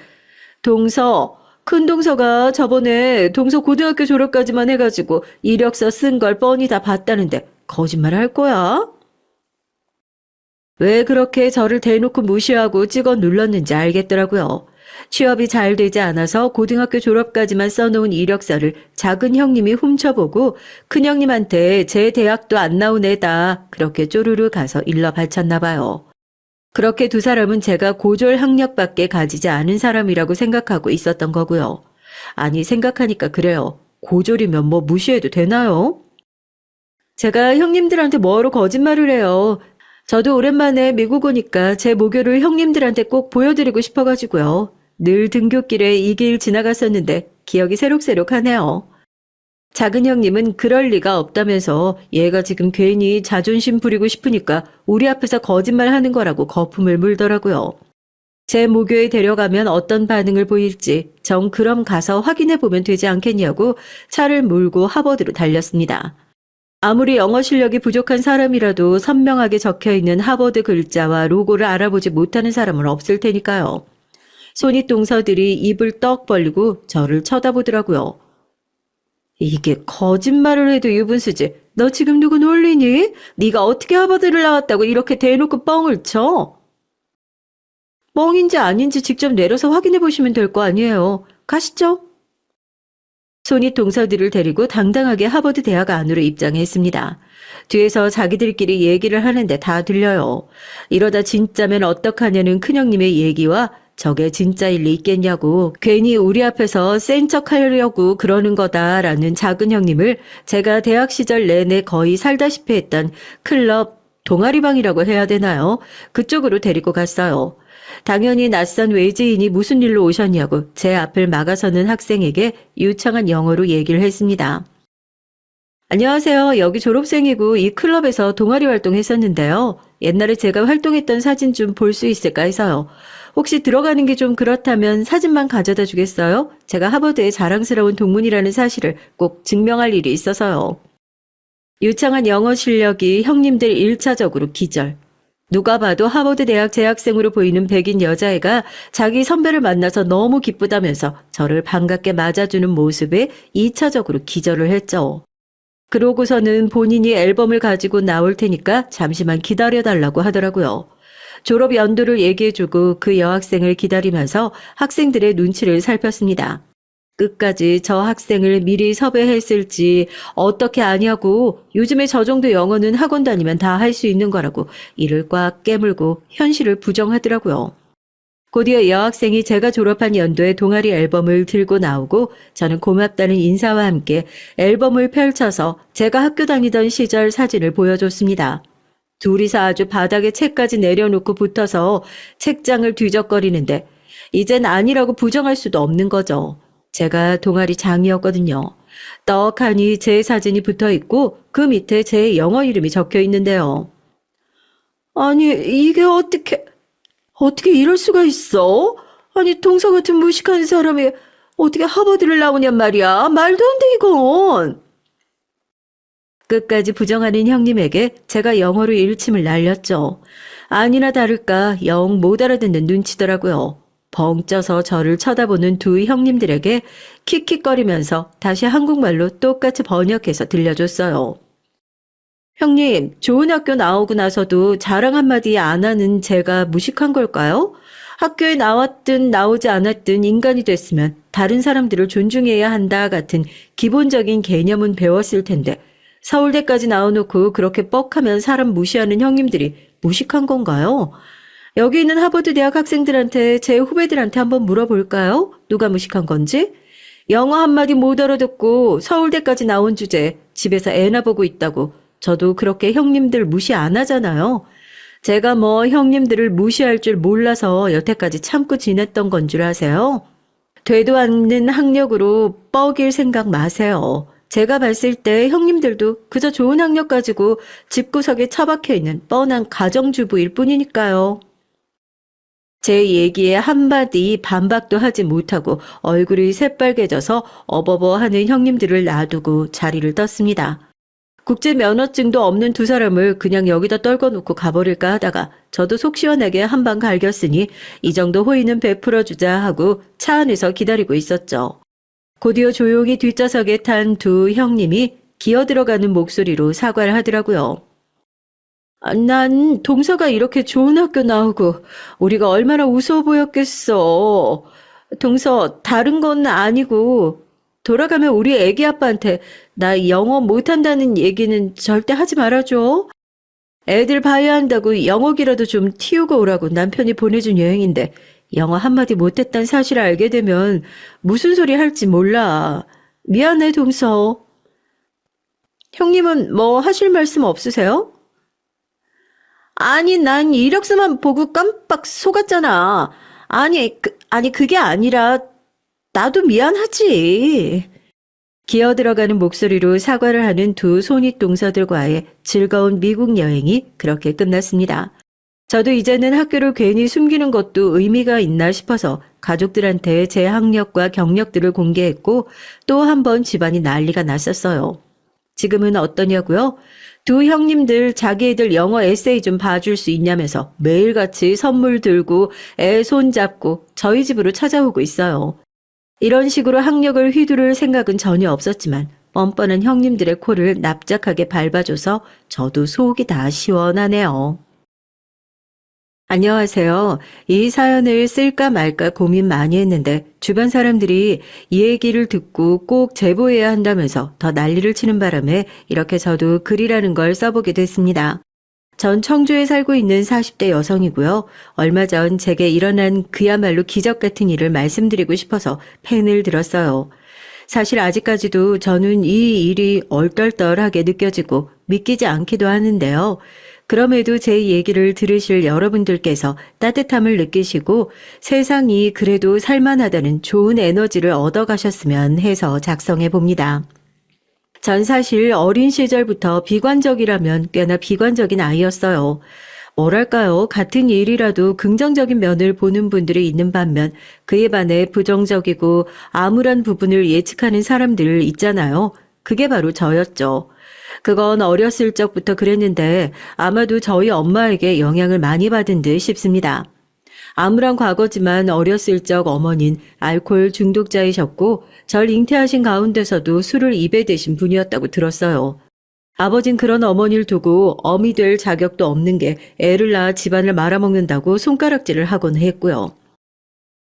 동서, 큰 동서가 저번에 동서 고등학교 졸업까지만 해가지고 이력서 쓴 걸 뻔히 다 봤다는데 거짓말 할 거야? 왜 그렇게 저를 대놓고 무시하고 찍어 눌렀는지 알겠더라고요. 취업이 잘 되지 않아서 고등학교 졸업까지만 써놓은 이력서를 작은 형님이 훔쳐보고 큰 형님한테 제 대학도 안 나온 애다 그렇게 쪼르르 가서 일러 바쳤나 봐요. 그렇게 두 사람은 제가 고졸 학력밖에 가지지 않은 사람이라고 생각하고 있었던 거고요. 아니 생각하니까 그래요. 고졸이면 뭐 무시해도 되나요? 제가 형님들한테 뭐하러 거짓말을 해요. 저도 오랜만에 미국 오니까 제 모교를 형님들한테 꼭 보여드리고 싶어가지고요. 늘 등굣길에 이 길 지나갔었는데 기억이 새록새록하네요. 작은 형님은 그럴 리가 없다면서 얘가 지금 괜히 자존심 부리고 싶으니까 우리 앞에서 거짓말하는 거라고 거품을 물더라고요. 제 모교에 데려가면 어떤 반응을 보일지 정 그럼 가서 확인해보면 되지 않겠냐고 차를 몰고 하버드로 달렸습니다. 아무리 영어 실력이 부족한 사람이라도 선명하게 적혀있는 하버드 글자와 로고를 알아보지 못하는 사람은 없을 테니까요. 손윗동서들이 입을 떡 벌리고 저를 쳐다보더라고요. 이게 거짓말을 해도 유분수지. 너 지금 누구 놀리니? 네가 어떻게 하버드를 나왔다고 이렇게 대놓고 뻥을 쳐? 뻥인지 아닌지 직접 내려서 확인해 보시면 될 거 아니에요. 가시죠. 손이 동서들을 데리고 당당하게 하버드 대학 안으로 입장했습니다. 뒤에서 자기들끼리 얘기를 하는데 다 들려요. 이러다 진짜면 어떡하냐는 큰형님의 얘기와 저게 진짜일 리 있겠냐고 괜히 우리 앞에서 센 척하려고 그러는 거다라는 작은 형님을 제가 대학 시절 내내 거의 살다시피 했던 클럽 동아리방이라고 해야 되나요? 그쪽으로 데리고 갔어요. 당연히 낯선 외지인이 무슨 일로 오셨냐고 제 앞을 막아서는 학생에게 유창한 영어로 얘기를 했습니다. 안녕하세요. 여기 졸업생이고 이 클럽에서 동아리 활동했었는데요. 옛날에 제가 활동했던 사진 좀 볼 수 있을까 해서요. 혹시 들어가는 게 좀 그렇다면 사진만 가져다 주겠어요? 제가 하버드의 자랑스러운 동문이라는 사실을 꼭 증명할 일이 있어서요. 유창한 영어 실력이 형님들 1차적으로 기절. 누가 봐도 하버드 대학 재학생으로 보이는 백인 여자애가 자기 선배를 만나서 너무 기쁘다면서 저를 반갑게 맞아주는 모습에 2차적으로 기절을 했죠. 그러고서는 본인이 앨범을 가지고 나올 테니까 잠시만 기다려달라고 하더라고요. 졸업 연도를 얘기해주고 그 여학생을 기다리면서 학생들의 눈치를 살폈습니다. 끝까지 저 학생을 미리 섭외했을지 어떻게 아냐고 요즘에 저 정도 영어는 학원 다니면 다 할 수 있는 거라고 이를 꽉 깨물고 현실을 부정하더라고요. 곧이어 여학생이 제가 졸업한 연도의 동아리 앨범을 들고 나오고 저는 고맙다는 인사와 함께 앨범을 펼쳐서 제가 학교 다니던 시절 사진을 보여줬습니다. 둘이서 아주 바닥에 책까지 내려놓고 붙어서 책장을 뒤적거리는데 이젠 아니라고 부정할 수도 없는 거죠. 제가 동아리 장이었거든요. 떡하니 제 사진이 붙어 있고 그 밑에 제 영어 이름이 적혀 있는데요. 아니, 이게 어떻게 이럴 수가 있어? 아니, 동서 같은 무식한 사람이 어떻게 하버드를 나오냔 말이야. 말도 안 돼, 이건. 끝까지 부정하는 형님에게 제가 영어로 일침을 날렸죠. 아니나 다를까 영 못 알아듣는 눈치더라고요. 벙 쪄서 저를 쳐다보는 두 형님들에게 킥킥거리면서 다시 한국말로 똑같이 번역해서 들려줬어요. 형님, 좋은 학교 나오고 나서도 자랑 한마디 안 하는 제가 무식한 걸까요? 학교에 나왔든 나오지 않았든 인간이 됐으면 다른 사람들을 존중해야 한다 같은 기본적인 개념은 배웠을 텐데 서울대까지 나와놓고 그렇게 뻑하면 사람 무시하는 형님들이 무식한 건가요? 여기 있는 하버드 대학 학생들한테 제 후배들한테 한번 물어볼까요? 누가 무식한 건지? 영어 한마디 못 알아듣고 서울대까지 나온 주제에 집에서 애나 보고 있다고 저도 그렇게 형님들 무시 안 하잖아요. 제가 뭐 형님들을 무시할 줄 몰라서 여태까지 참고 지냈던 건 줄 아세요? 되도 않는 학력으로 뻐길 생각 마세요. 제가 봤을 때 형님들도 그저 좋은 학력 가지고 집구석에 처박혀 있는 뻔한 가정주부일 뿐이니까요. 제 얘기에 한마디 반박도 하지 못하고 얼굴이 새빨개져서 어버버하는 형님들을 놔두고 자리를 떴습니다. 국제 면허증도 없는 두 사람을 그냥 여기다 떨궈놓고 가버릴까 하다가 저도 속 시원하게 한 방 갈겼으니 이 정도 호의는 베풀어주자 하고 차 안에서 기다리고 있었죠. 곧이어 조용히 뒷좌석에 탄 두 형님이 기어들어가는 목소리로 사과를 하더라고요. 난 동서가 이렇게 좋은 학교 나오고 우리가 얼마나 우스워 보였겠어. 동서 다른 건 아니고 돌아가면 우리 애기 아빠한테 나 영어 못한다는 얘기는 절대 하지 말아줘. 애들 봐야 한다고 영어기라도 좀 틔우고 오라고 남편이 보내준 여행인데 영어 한마디 못했단 사실을 알게 되면 무슨 소리 할지 몰라. 미안해, 동서. 형님은 뭐 하실 말씀 없으세요? 아니, 난 이력서만 보고 깜빡 속았잖아. 아니, 그게 아니라 나도 미안하지. 기어 들어가는 목소리로 사과를 하는 두 손윗동서들과의 즐거운 미국 여행이 그렇게 끝났습니다. 저도 이제는 학교를 괜히 숨기는 것도 의미가 있나 싶어서 가족들한테 제 학력과 경력들을 공개했고 또 한 번 집안이 난리가 났었어요. 지금은 어떠냐고요? 두 형님들 자기애들 영어 에세이 좀 봐줄 수 있냐면서 매일같이 선물 들고 애 손잡고 저희 집으로 찾아오고 있어요. 이런 식으로 학력을 휘두를 생각은 전혀 없었지만 뻔뻔한 형님들의 코를 납작하게 밟아줘서 저도 속이 다 시원하네요. 안녕하세요. 이 사연을 쓸까 말까 고민 많이 했는데 주변 사람들이 이 얘기를 듣고 꼭 제보해야 한다면서 더 난리를 치는 바람에 이렇게 저도 글이라는 걸 써보게 됐습니다. 전 청주에 살고 있는 40대 여성이고요. 얼마 전 제게 일어난 그야말로 기적 같은 일을 말씀드리고 싶어서 펜을 들었어요. 사실 아직까지도 저는 이 일이 얼떨떨하게 느껴지고 믿기지 않기도 하는데요. 그럼에도 제 얘기를 들으실 여러분들께서 따뜻함을 느끼시고 세상이 그래도 살만하다는 좋은 에너지를 얻어가셨으면 해서 작성해 봅니다. 전 사실 어린 시절부터 비관적이라면 꽤나 비관적인 아이였어요. 뭐랄까요, 같은 일이라도 긍정적인 면을 보는 분들이 있는 반면 그에 반해 부정적이고 암울한 부분을 예측하는 사람들 있잖아요. 그게 바로 저였죠. 그건 어렸을 적부터 그랬는데 아마도 저희 엄마에게 영향을 많이 받은 듯 싶습니다. 암울한 과거지만 어렸을 적 어머닌 알코올 중독자이셨고 절 잉태하신 가운데서도 술을 입에 대신 분이었다고 들었어요. 아버진 그런 어머니를 두고 어미 될 자격도 없는 게 애를 낳아 집안을 말아먹는다고 손가락질을 하곤 했고요.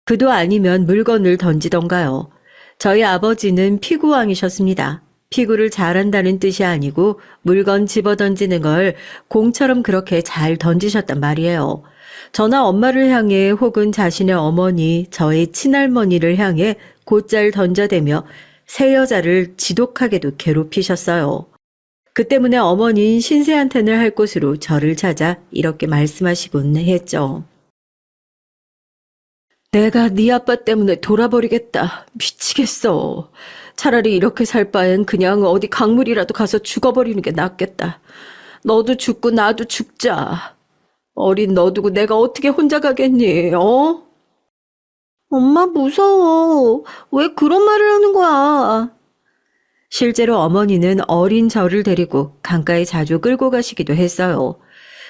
그도 아니면 물건을 던지던가요. 저희 아버지는 피구왕이셨습니다. 피구를 잘한다는 뜻이 아니고 물건 집어던지는 걸 공처럼 그렇게 잘 던지셨단 말이에요. 저나 엄마를 향해 혹은 자신의 어머니, 저의 친할머니를 향해 곧잘 던져대며 새 여자를 지독하게도 괴롭히셨어요. 그 때문에 어머니는 신세한탄을 할 곳으로 저를 찾아 이렇게 말씀하시곤 했죠. 내가 네 아빠 때문에 돌아버리겠다. 미치겠어. 차라리 이렇게 살 바엔 그냥 어디 강물이라도 가서 죽어버리는 게 낫겠다. 너도 죽고 나도 죽자. 어린 너 두고 내가 어떻게 혼자 가겠니, 어? 엄마 무서워. 왜 그런 말을 하는 거야? 실제로 어머니는 어린 저를 데리고 강가에 자주 끌고 가시기도 했어요.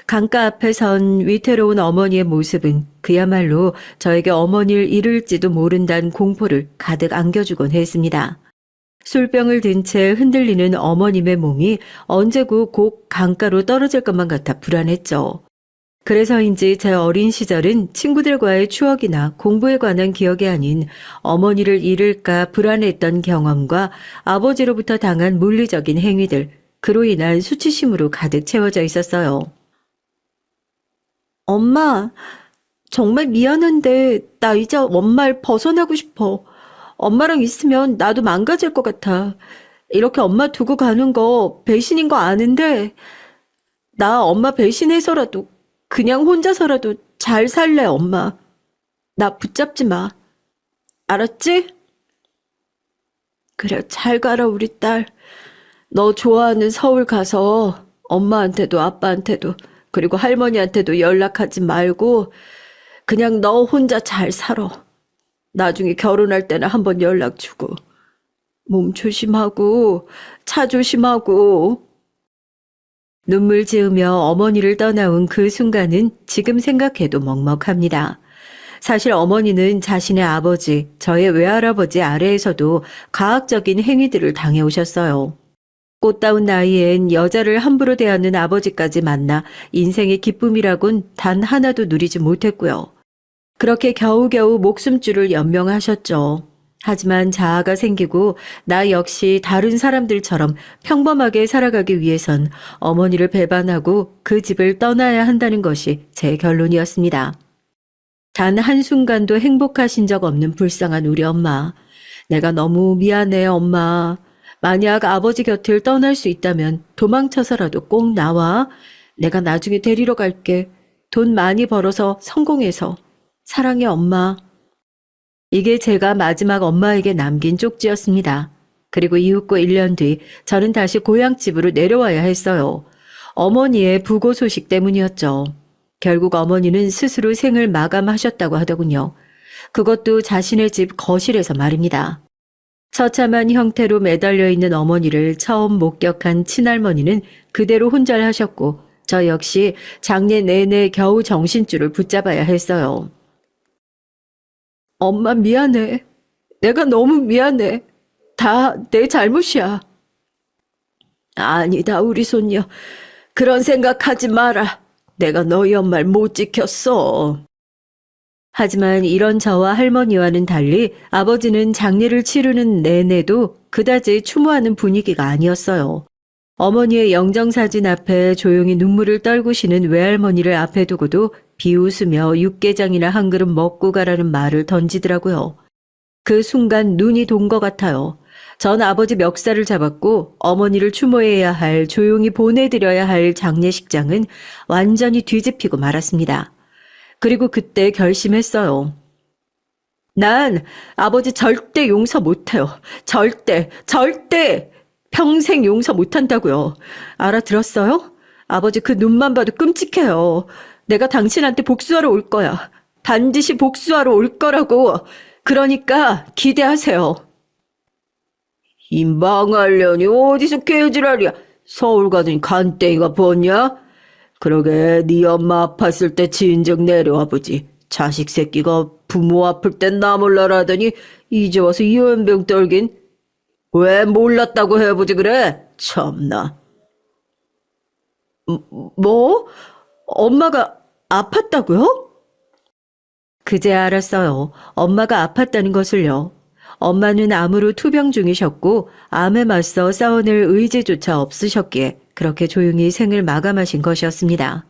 강가 앞에 선 위태로운 어머니의 모습은 그야말로 저에게 어머니를 잃을지도 모른다는 공포를 가득 안겨주곤 했습니다. 술병을 든 채 흔들리는 어머님의 몸이 언제고 곧 강가로 떨어질 것만 같아 불안했죠. 그래서인지 제 어린 시절은 친구들과의 추억이나 공부에 관한 기억이 아닌 어머니를 잃을까 불안했던 경험과 아버지로부터 당한 물리적인 행위들, 그로 인한 수치심으로 가득 채워져 있었어요. 엄마, 정말 미안한데 나 이제 엄마를 벗어나고 싶어. 엄마랑 있으면 나도 망가질 것 같아. 이렇게 엄마 두고 가는 거 배신인 거 아는데 나 엄마 배신해서라도 그냥 혼자서라도 잘 살래, 엄마. 나 붙잡지 마. 알았지? 그래, 잘 가라, 우리 딸. 너 좋아하는 서울 가서 엄마한테도 아빠한테도 그리고 할머니한테도 연락하지 말고 그냥 너 혼자 잘 살아. 나중에 결혼할 때는 한번 연락 주고. 몸 조심하고 차 조심하고. 눈물 지으며 어머니를 떠나온 그 순간은 지금 생각해도 먹먹합니다. 사실 어머니는 자신의 아버지, 저의 외할아버지 아래에서도 가학적인 행위들을 당해오셨어요. 꽃다운 나이엔 여자를 함부로 대하는 아버지까지 만나 인생의 기쁨이라곤 단 하나도 누리지 못했고요. 그렇게 겨우겨우 목숨줄을 연명하셨죠. 하지만 자아가 생기고 나 역시 다른 사람들처럼 평범하게 살아가기 위해선 어머니를 배반하고 그 집을 떠나야 한다는 것이 제 결론이었습니다. 단 한순간도 행복하신 적 없는 불쌍한 우리 엄마. 내가 너무 미안해, 엄마. 만약 아버지 곁을 떠날 수 있다면 도망쳐서라도 꼭 나와. 내가 나중에 데리러 갈게. 돈 많이 벌어서 성공해서. 사랑해, 엄마. 이게 제가 마지막 엄마에게 남긴 쪽지였습니다. 그리고 이윽고 1년 뒤 저는 다시 고향집으로 내려와야 했어요. 어머니의 부고 소식 때문이었죠. 결국 어머니는 스스로 생을 마감하셨다고 하더군요. 그것도 자신의 집 거실에서 말입니다. 처참한 형태로 매달려 있는 어머니를 처음 목격한 친할머니는 그대로 혼절하셨고 저 역시 장례 내내 겨우 정신줄을 붙잡아야 했어요. 엄마 미안해. 내가 너무 미안해. 다 내 잘못이야. 아니다, 우리 손녀. 그런 생각하지 마라. 내가 너희 엄마를 못 지켰어. 하지만 이런 저와 할머니와는 달리 아버지는 장례를 치르는 내내도 그다지 추모하는 분위기가 아니었어요. 어머니의 영정사진 앞에 조용히 눈물을 떨구시는 외할머니를 앞에 두고도 비웃으며 육개장이나 한 그릇 먹고 가라는 말을 던지더라고요. 그 순간 눈이 돈 것 같아요. 전 아버지 멱살을 잡았고 어머니를 추모해야 할, 조용히 보내드려야 할 장례식장은 완전히 뒤집히고 말았습니다. 그리고 그때 결심했어요. 난 아버지 절대 용서 못해요. 절대, 절대! 평생 용서 못한다고요. 알아들었어요? 아버지 그 눈만 봐도 끔찍해요. 내가 당신한테 복수하러 올 거야. 반드시 복수하러 올 거라고. 그러니까 기대하세요. 이 망할년이 어디서 개지랄이야. 서울 가더니 간땡이가 벗냐? 그러게 네 엄마 아팠을 때 진즉 내려와 보지. 자식 새끼가 부모 아플 땐 나 몰라라더니 이제 와서 이연병 떨긴. 왜 몰랐다고 해보지 그래? 참나. 뭐? 엄마가 아팠다고요? 그제 알았어요. 엄마가 아팠다는 것을요. 엄마는 암으로 투병 중이셨고 암에 맞서 싸워낼 의지조차 없으셨기에 그렇게 조용히 생을 마감하신 것이었습니다.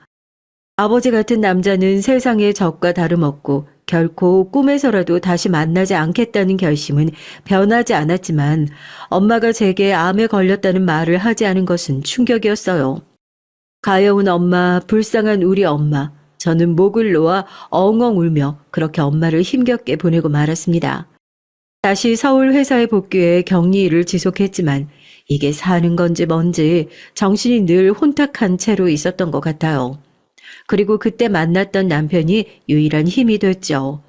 아버지 같은 남자는 세상의 적과 다름없고 결코 꿈에서라도 다시 만나지 않겠다는 결심은 변하지 않았지만 엄마가 제게 암에 걸렸다는 말을 하지 않은 것은 충격이었어요. 가여운 엄마, 불쌍한 우리 엄마. 저는 목을 놓아 엉엉 울며 그렇게 엄마를 힘겹게 보내고 말았습니다. 다시 서울 회사에 복귀해 격리 일을 지속했지만 이게 사는 건지 뭔지 정신이 늘 혼탁한 채로 있었던 것 같아요. 그리고 그때 만났던 남편이 유일한 힘이 됐죠.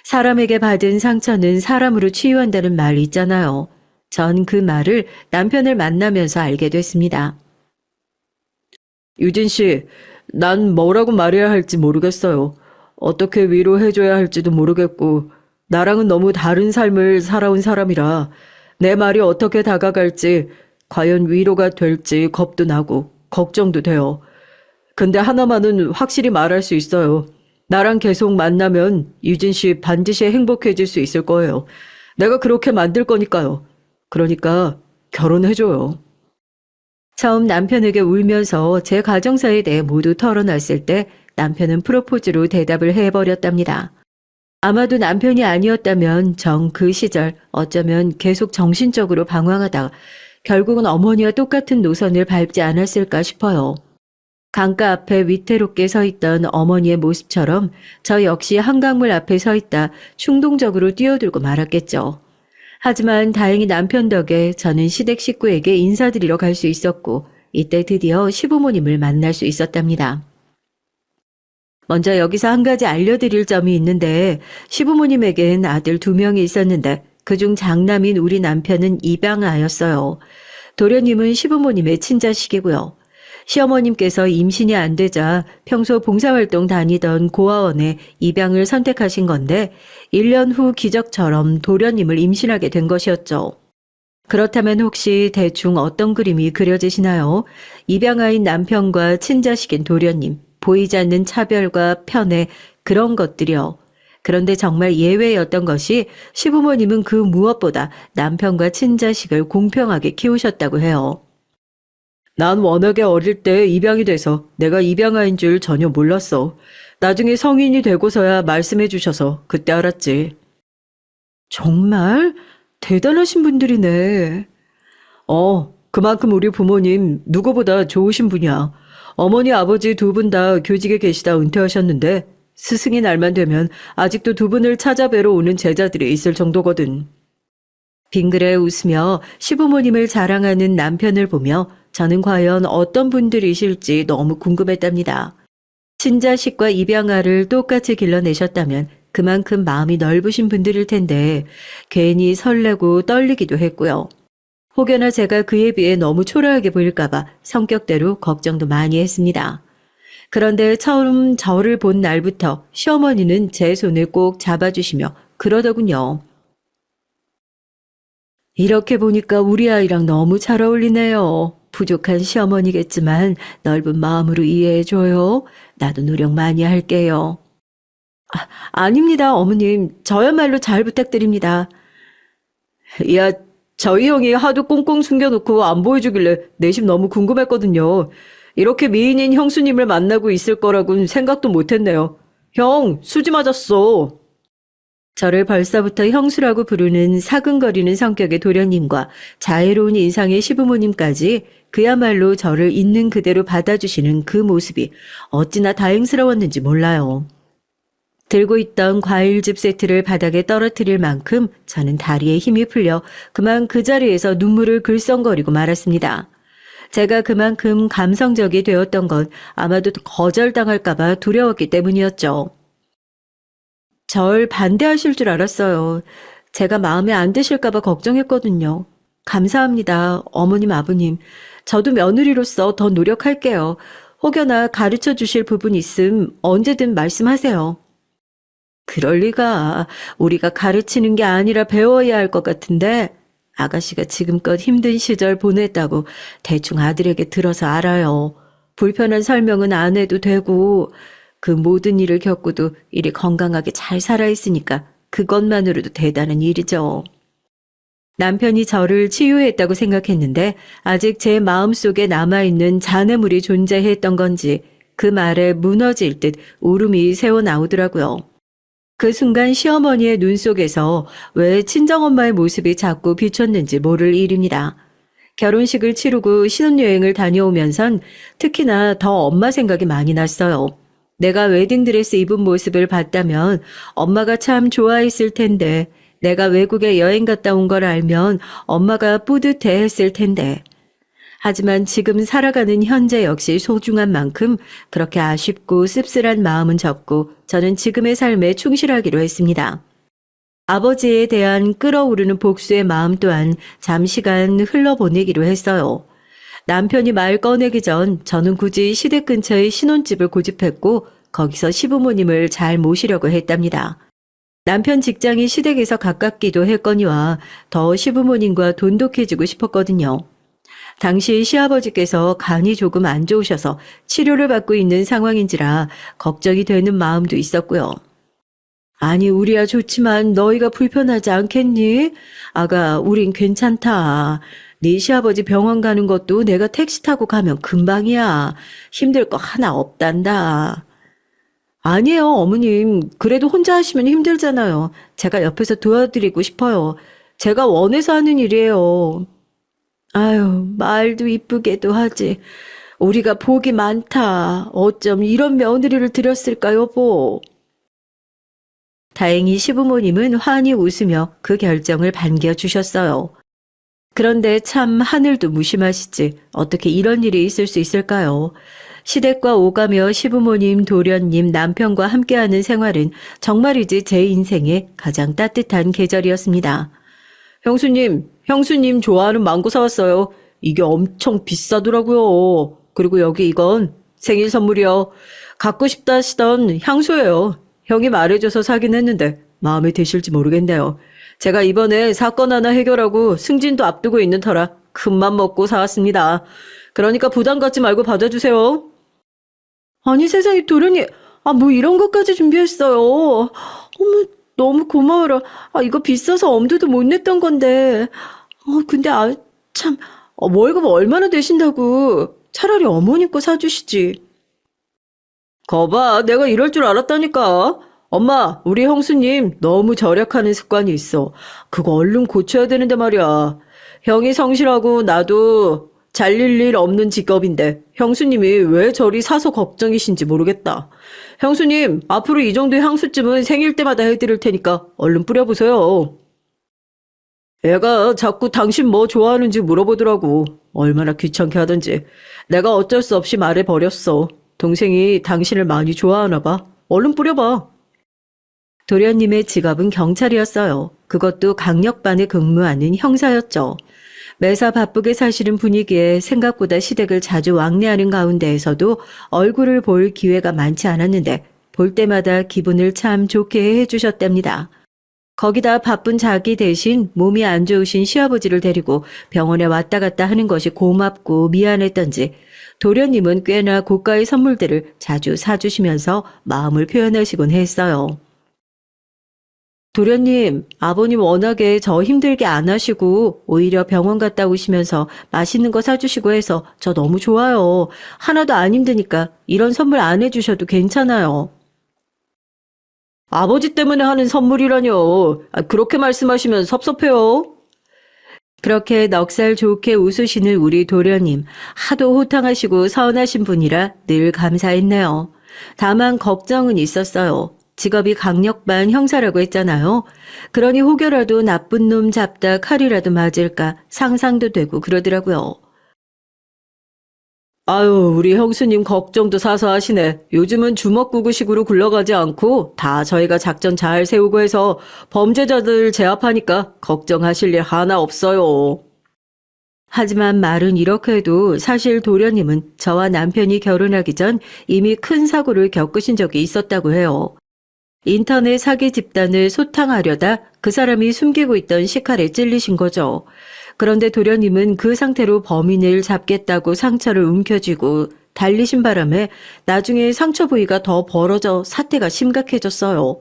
사람에게 받은 상처는 사람으로 치유한다는 말 있잖아요. 전 그 말을 남편을 만나면서 알게 됐습니다. 유진 씨, 난 뭐라고 말해야 할지 모르겠어요. 어떻게 위로해줘야 할지도 모르겠고, 나랑은 너무 다른 삶을 살아온 사람이라 내 말이 어떻게 다가갈지, 과연 위로가 될지 겁도 나고 걱정도 돼요. 근데 하나만은 확실히 말할 수 있어요. 나랑 계속 만나면 유진 씨 반드시 행복해질 수 있을 거예요. 내가 그렇게 만들 거니까요. 그러니까 결혼해줘요. 처음 남편에게 울면서 제 가정사에 대해 모두 털어놨을 때 남편은 프로포즈로 대답을 해버렸답니다. 아마도 남편이 아니었다면 전 그 시절 어쩌면 계속 정신적으로 방황하다 결국은 어머니와 똑같은 노선을 밟지 않았을까 싶어요. 강가 앞에 위태롭게 서 있던 어머니의 모습처럼 저 역시 한강물 앞에 서 있다 충동적으로 뛰어들고 말았겠죠. 하지만 다행히 남편 덕에 저는 시댁 식구에게 인사드리러 갈 수 있었고 이때 드디어 시부모님을 만날 수 있었답니다. 먼저 여기서 한 가지 알려드릴 점이 있는데 시부모님에겐 아들 2명이 있었는데 그중 장남인 우리 남편은 입양아였어요. 도련님은 시부모님의 친자식이고요. 시어머님께서 임신이 안 되자 평소 봉사활동 다니던 고아원에 입양을 선택하신 건데 1년 후 기적처럼 도련님을 임신하게 된 것이었죠. 그렇다면 혹시 대충 어떤 그림이 그려지시나요? 입양아인 남편과 친자식인 도련님, 보이지 않는 차별과 편애, 그런 것들이요. 그런데 정말 예외였던 것이 시부모님은 그 무엇보다 남편과 친자식을 공평하게 키우셨다고 해요. 난 워낙에 어릴 때 입양이 돼서 내가 입양아인 줄 전혀 몰랐어. 나중에 성인이 되고서야 말씀해 주셔서 그때 알았지. 정말 대단하신 분들이네. 그만큼 우리 부모님 누구보다 좋으신 분이야. 어머니 아버지 2분 다 교직에 계시다 은퇴하셨는데 스승의 날만 되면 아직도 2분을 찾아뵈러 오는 제자들이 있을 정도거든. 빙그레 웃으며 시부모님을 자랑하는 남편을 보며 저는 과연 어떤 분들이실지 너무 궁금했답니다. 친자식과 입양아를 똑같이 길러내셨다면 그만큼 마음이 넓으신 분들일 텐데 괜히 설레고 떨리기도 했고요. 혹여나 제가 그에 비해 너무 초라하게 보일까봐 성격대로 걱정도 많이 했습니다. 그런데 처음 저를 본 날부터 시어머니는 제 손을 꼭 잡아주시며 그러더군요. 이렇게 보니까 우리 아이랑 너무 잘 어울리네요. 부족한 시어머니겠지만 넓은 마음으로 이해해줘요. 나도 노력 많이 할게요. 아닙니다, 어머님. 저야말로 잘 부탁드립니다. 야, 저희 형이 하도 꽁꽁 숨겨놓고 안 보여주길래 내심 너무 궁금했거든요. 이렇게 미인인 형수님을 만나고 있을 거라고는 생각도 못했네요. 형, 수지 맞았어. 저를 벌써부터 형수라고 부르는 사근거리는 성격의 도련님과 자애로운 인상의 시부모님까지 그야말로 저를 있는 그대로 받아주시는 그 모습이 어찌나 다행스러웠는지 몰라요. 들고 있던 과일즙 세트를 바닥에 떨어뜨릴 만큼 저는 다리에 힘이 풀려 그만 그 자리에서 눈물을 글썽거리고 말았습니다. 제가 그만큼 감성적이 되었던 건 아마도 거절당할까봐 두려웠기 때문이었죠. 절 반대하실 줄 알았어요. 제가 마음에 안 드실까봐 걱정했거든요. 감사합니다, 어머님, 아버님. 저도 며느리로서 더 노력할게요. 혹여나 가르쳐 주실 부분 있음 언제든 말씀하세요. 그럴 리가. 우리가 가르치는 게 아니라 배워야 할 것 같은데 아가씨가 지금껏 힘든 시절 보냈다고 대충 아들에게 들어서 알아요. 불편한 설명은 안 해도 되고 그 모든 일을 겪고도 이리 건강하게 잘 살아있으니까 그것만으로도 대단한 일이죠. 남편이 저를 치유했다고 생각했는데 아직 제 마음속에 남아있는 잔해물이 존재했던 건지 그 말에 무너질 듯 울음이 새어나오더라고요. 그 순간 시어머니의 눈 속에서 왜 친정엄마의 모습이 자꾸 비쳤는지 모를 일입니다. 결혼식을 치르고 신혼여행을 다녀오면선 특히나 더 엄마 생각이 많이 났어요. 내가 웨딩드레스 입은 모습을 봤다면 엄마가 참 좋아했을 텐데, 내가 외국에 여행 갔다 온 걸 알면 엄마가 뿌듯해 했을 텐데. 하지만 지금 살아가는 현재 역시 소중한 만큼 그렇게 아쉽고 씁쓸한 마음은 접고 저는 지금의 삶에 충실하기로 했습니다. 아버지에 대한 끓어오르는 복수의 마음 또한 잠시간 흘러보내기로 했어요. 남편이 말 꺼내기 전 저는 굳이 시댁 근처의 신혼집을 고집했고 거기서 시부모님을 잘 모시려고 했답니다. 남편 직장이 시댁에서 가깝기도 했거니와 더 시부모님과 돈독해지고 싶었거든요. 당시 시아버지께서 간이 조금 안 좋으셔서 치료를 받고 있는 상황인지라 걱정이 되는 마음도 있었고요. 아니, 우리야 좋지만 너희가 불편하지 않겠니? 아가, 우린 괜찮다. 네 시아버지 병원 가는 것도 내가 택시 타고 가면 금방이야. 힘들 거 하나 없단다. 아니에요, 어머님. 그래도 혼자 하시면 힘들잖아요. 제가 옆에서 도와드리고 싶어요. 제가 원해서 하는 일이에요. 아유, 말도 이쁘게도 하지. 우리가 복이 많다. 어쩜 이런 며느리를 들였을까, 여보. 다행히 시부모님은 환히 웃으며 그 결정을 반겨주셨어요. 그런데 참 하늘도 무심하시지. 어떻게 이런 일이 있을 수 있을까요? 시댁과 오가며 시부모님, 도련님, 남편과 함께하는 생활은 정말이지 제 인생의 가장 따뜻한 계절이었습니다. 형수님 좋아하는 망고 사왔어요. 이게 엄청 비싸더라고요. 그리고 여기 이건 생일 선물이요. 갖고 싶다 하시던 향수예요. 형이 말해줘서 사긴 했는데 마음에 드실지 모르겠네요. 제가 이번에 사건 하나 해결하고 승진도 앞두고 있는 터라 큰맘 먹고 사왔습니다. 그러니까 부담 갖지 말고 받아주세요. 아니 세상에 도련이, 뭐 이런 것까지 준비했어요. 어머, 너무 고마워라. 이거 비싸서 엄두도 못 냈던 건데. 근데 참, 월급 얼마나 되신다고. 차라리 어머니 거 사주시지. 거봐, 내가 이럴 줄 알았다니까. 엄마, 우리 형수님 너무 절약하는 습관이 있어. 그거 얼른 고쳐야 되는데 말이야. 형이 성실하고 나도 잘릴 일 없는 직업인데 형수님이 왜 저리 사서 걱정이신지 모르겠다. 형수님, 앞으로 이 정도의 향수쯤은 생일 때마다 해드릴 테니까 얼른 뿌려보세요. 애가 자꾸 당신 뭐 좋아하는지 물어보더라고. 얼마나 귀찮게 하던지. 내가 어쩔 수 없이 말해버렸어. 동생이 당신을 많이 좋아하나 봐. 얼른 뿌려봐. 도련님의 직업은 경찰이었어요. 그것도 강력반에 근무하는 형사였죠. 매사 바쁘게 사시는 분위기에 생각보다 시댁을 자주 왕래하는 가운데에서도 얼굴을 볼 기회가 많지 않았는데 볼 때마다 기분을 참 좋게 해주셨답니다. 거기다 바쁜 자기 대신 몸이 안 좋으신 시아버지를 데리고 병원에 왔다 갔다 하는 것이 고맙고 미안했던지 도련님은 꽤나 고가의 선물들을 자주 사주시면서 마음을 표현하시곤 했어요. 도련님, 아버님 워낙에 저 힘들게 안 하시고 오히려 병원 갔다 오시면서 맛있는 거 사주시고 해서 저 너무 좋아요. 하나도 안 힘드니까 이런 선물 안 해주셔도 괜찮아요. 아버지 때문에 하는 선물이라뇨. 그렇게 말씀하시면 섭섭해요. 그렇게 넉살 좋게 웃으시는 우리 도련님, 하도 호탕하시고 서운하신 분이라 늘 감사했네요. 다만 걱정은 있었어요. 직업이 강력반 형사라고 했잖아요. 그러니 혹여라도 나쁜 놈 잡다 칼이라도 맞을까 상상도 되고 그러더라고요. 아유, 우리 형수님 걱정도 사서 하시네. 요즘은 주먹구구식으로 굴러가지 않고 다 저희가 작전 잘 세우고 해서 범죄자들 제압하니까 걱정하실 일 하나 없어요. 하지만 말은 이렇게 해도 사실 도련님은 저와 남편이 결혼하기 전 이미 큰 사고를 겪으신 적이 있었다고 해요. 인터넷 사기 집단을 소탕하려다 그 사람이 숨기고 있던 식칼에 찔리신 거죠. 그런데 도련님은 그 상태로 범인을 잡겠다고 상처를 움켜쥐고 달리신 바람에 나중에 상처 부위가 더 벌어져 사태가 심각해졌어요.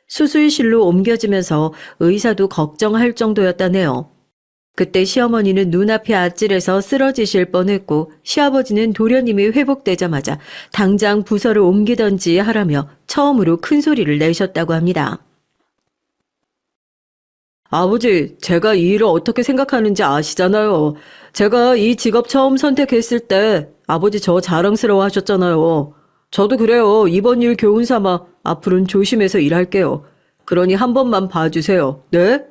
수술실로 옮겨지면서 의사도 걱정할 정도였다네요. 그때 시어머니는 눈앞이 아찔해서 쓰러지실 뻔했고 시아버지는 도련님이 회복되자마자 당장 부서를 옮기던지 하라며 처음으로 큰 소리를 내셨다고 합니다. 아버지, 제가 이 일을 어떻게 생각하는지 아시잖아요. 제가 이 직업 처음 선택했을 때 아버지 저 자랑스러워 하셨잖아요. 저도 그래요. 이번 일 교훈 삼아 앞으로는 조심해서 일할게요. 그러니 한 번만 봐주세요. 네?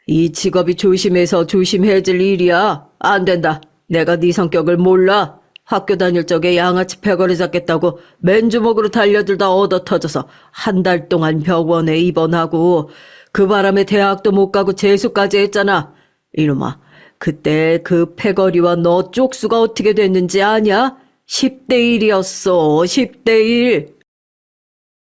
이 직업이 조심해서 조심해질 일이야. 안 된다. 내가 네 성격을 몰라. 학교 다닐 적에 양아치 패거리 잡겠다고 맨주먹으로 달려들다 얻어 터져서 한 달 동안 병원에 입원하고 그 바람에 대학도 못 가고 재수까지 했잖아. 이놈아, 그때 그 패거리와 너 쪽수가 어떻게 됐는지 아냐? 10대 1이었어. 10대 1.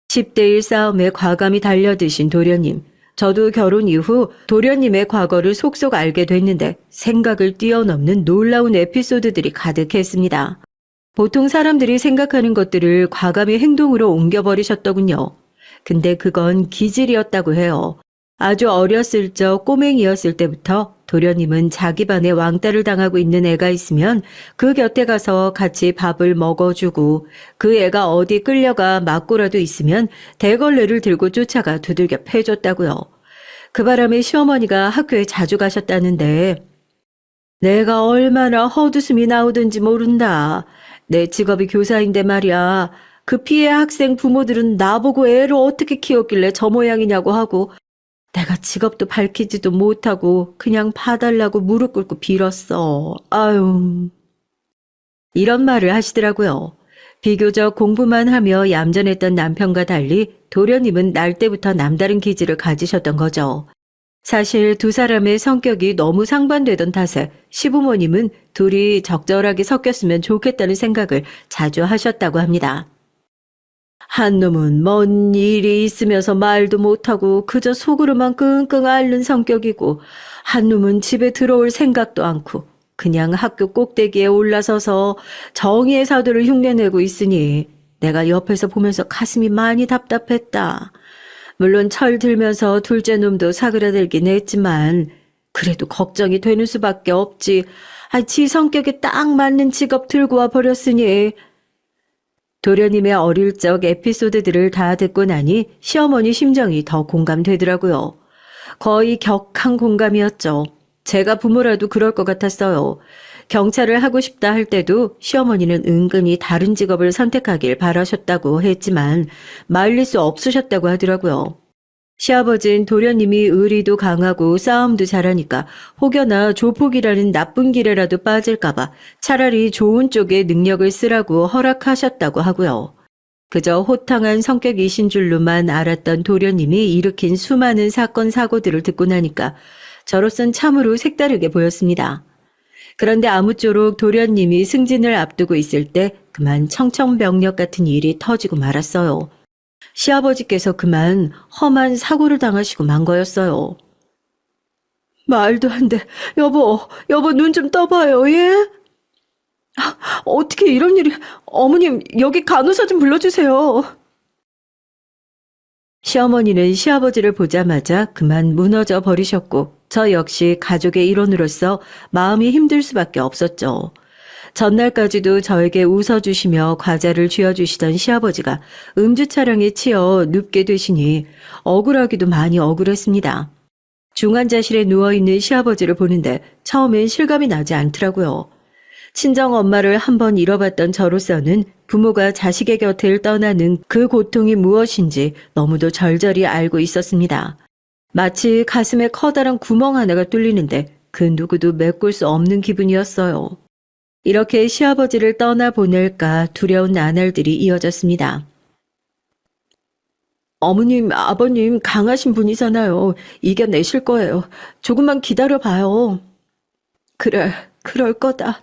10대 1 싸움에 과감히 달려드신 도련님. 저도 결혼 이후 도련님의 과거를 속속 알게 됐는데 생각을 뛰어넘는 놀라운 에피소드들이 가득했습니다. 보통 사람들이 생각하는 것들을 과감히 행동으로 옮겨버리셨더군요. 근데 그건 기질이었다고 해요. 아주 어렸을 적 꼬맹이였을 때부터 도련님은 자기 반에 왕따를 당하고 있는 애가 있으면 그 곁에 가서 같이 밥을 먹어주고 그 애가 어디 끌려가 맞고라도 있으면 대걸레를 들고 쫓아가 두들겨 패줬다고요. 그 바람에 시어머니가 학교에 자주 가셨다는데 내가 얼마나 헛웃음이 나오든지 모른다. 내 직업이 교사인데 말이야. 그 피해 학생 부모들은 나보고 애를 어떻게 키웠길래 저 모양이냐고 하고 내가 직업도 밝히지도 못하고 그냥 봐달라고 무릎 꿇고 빌었어. 아유. 이런 말을 하시더라고요. 비교적 공부만 하며 얌전했던 남편과 달리 도련님은 날 때부터 남다른 기질을 가지셨던 거죠. 사실 두 사람의 성격이 너무 상반되던 탓에 시부모님은 둘이 적절하게 섞였으면 좋겠다는 생각을 자주 하셨다고 합니다. 한 놈은 뭔 일이 있으면서 말도 못하고 그저 속으로만 끙끙 앓는 성격이고 한 놈은 집에 들어올 생각도 않고 그냥 학교 꼭대기에 올라서서 정의의 사도를 흉내내고 있으니 내가 옆에서 보면서 가슴이 많이 답답했다. 물론 철 들면서 둘째 놈도 사그라들긴 했지만 그래도 걱정이 되는 수밖에 없지. 지 성격에 딱 맞는 직업 들고 와 버렸으니. 도련님의 어릴 적 에피소드들을 다 듣고 나니 시어머니 심정이 더 공감되더라고요. 거의 격한 공감이었죠. 제가 부모라도 그럴 것 같았어요. 경찰을 하고 싶다 할 때도 시어머니는 은근히 다른 직업을 선택하길 바라셨다고 했지만 말릴 수 없으셨다고 하더라고요. 시아버진 도련님이 의리도 강하고 싸움도 잘하니까 혹여나 조폭이라는 나쁜 길에라도 빠질까봐 차라리 좋은 쪽에 능력을 쓰라고 허락하셨다고 하고요. 그저 호탕한 성격이신 줄로만 알았던 도련님이 일으킨 수많은 사건 사고들을 듣고 나니까 저로선 참으로 색다르게 보였습니다. 그런데 아무쪼록 도련님이 승진을 앞두고 있을 때 그만 청천벽력 같은 일이 터지고 말았어요. 시아버지께서 그만 험한 사고를 당하시고 만 거였어요. 말도 안 돼. 여보 눈 좀 떠봐요, 예? 어떻게 이런 일이... 어머님, 여기 간호사 좀 불러주세요. 시어머니는 시아버지를 보자마자 그만 무너져 버리셨고 저 역시 가족의 일원으로서 마음이 힘들 수밖에 없었죠. 전날까지도 저에게 웃어주시며 과자를 쥐어주시던 시아버지가 음주 차량에 치여 눕게 되시니 억울하기도 많이 억울했습니다. 중환자실에 누워있는 시아버지를 보는데 처음엔 실감이 나지 않더라고요. 친정 엄마를 한번 잃어봤던 저로서는 부모가 자식의 곁을 떠나는 그 고통이 무엇인지 너무도 절절히 알고 있었습니다. 마치 가슴에 커다란 구멍 하나가 뚫리는데 그 누구도 메꿀 수 없는 기분이었어요. 이렇게 시아버지를 떠나보낼까 두려운 나날들이 이어졌습니다. 어머님, 아버님 강하신 분이잖아요. 이겨내실 거예요. 조금만 기다려봐요. 그래, 그럴 거다.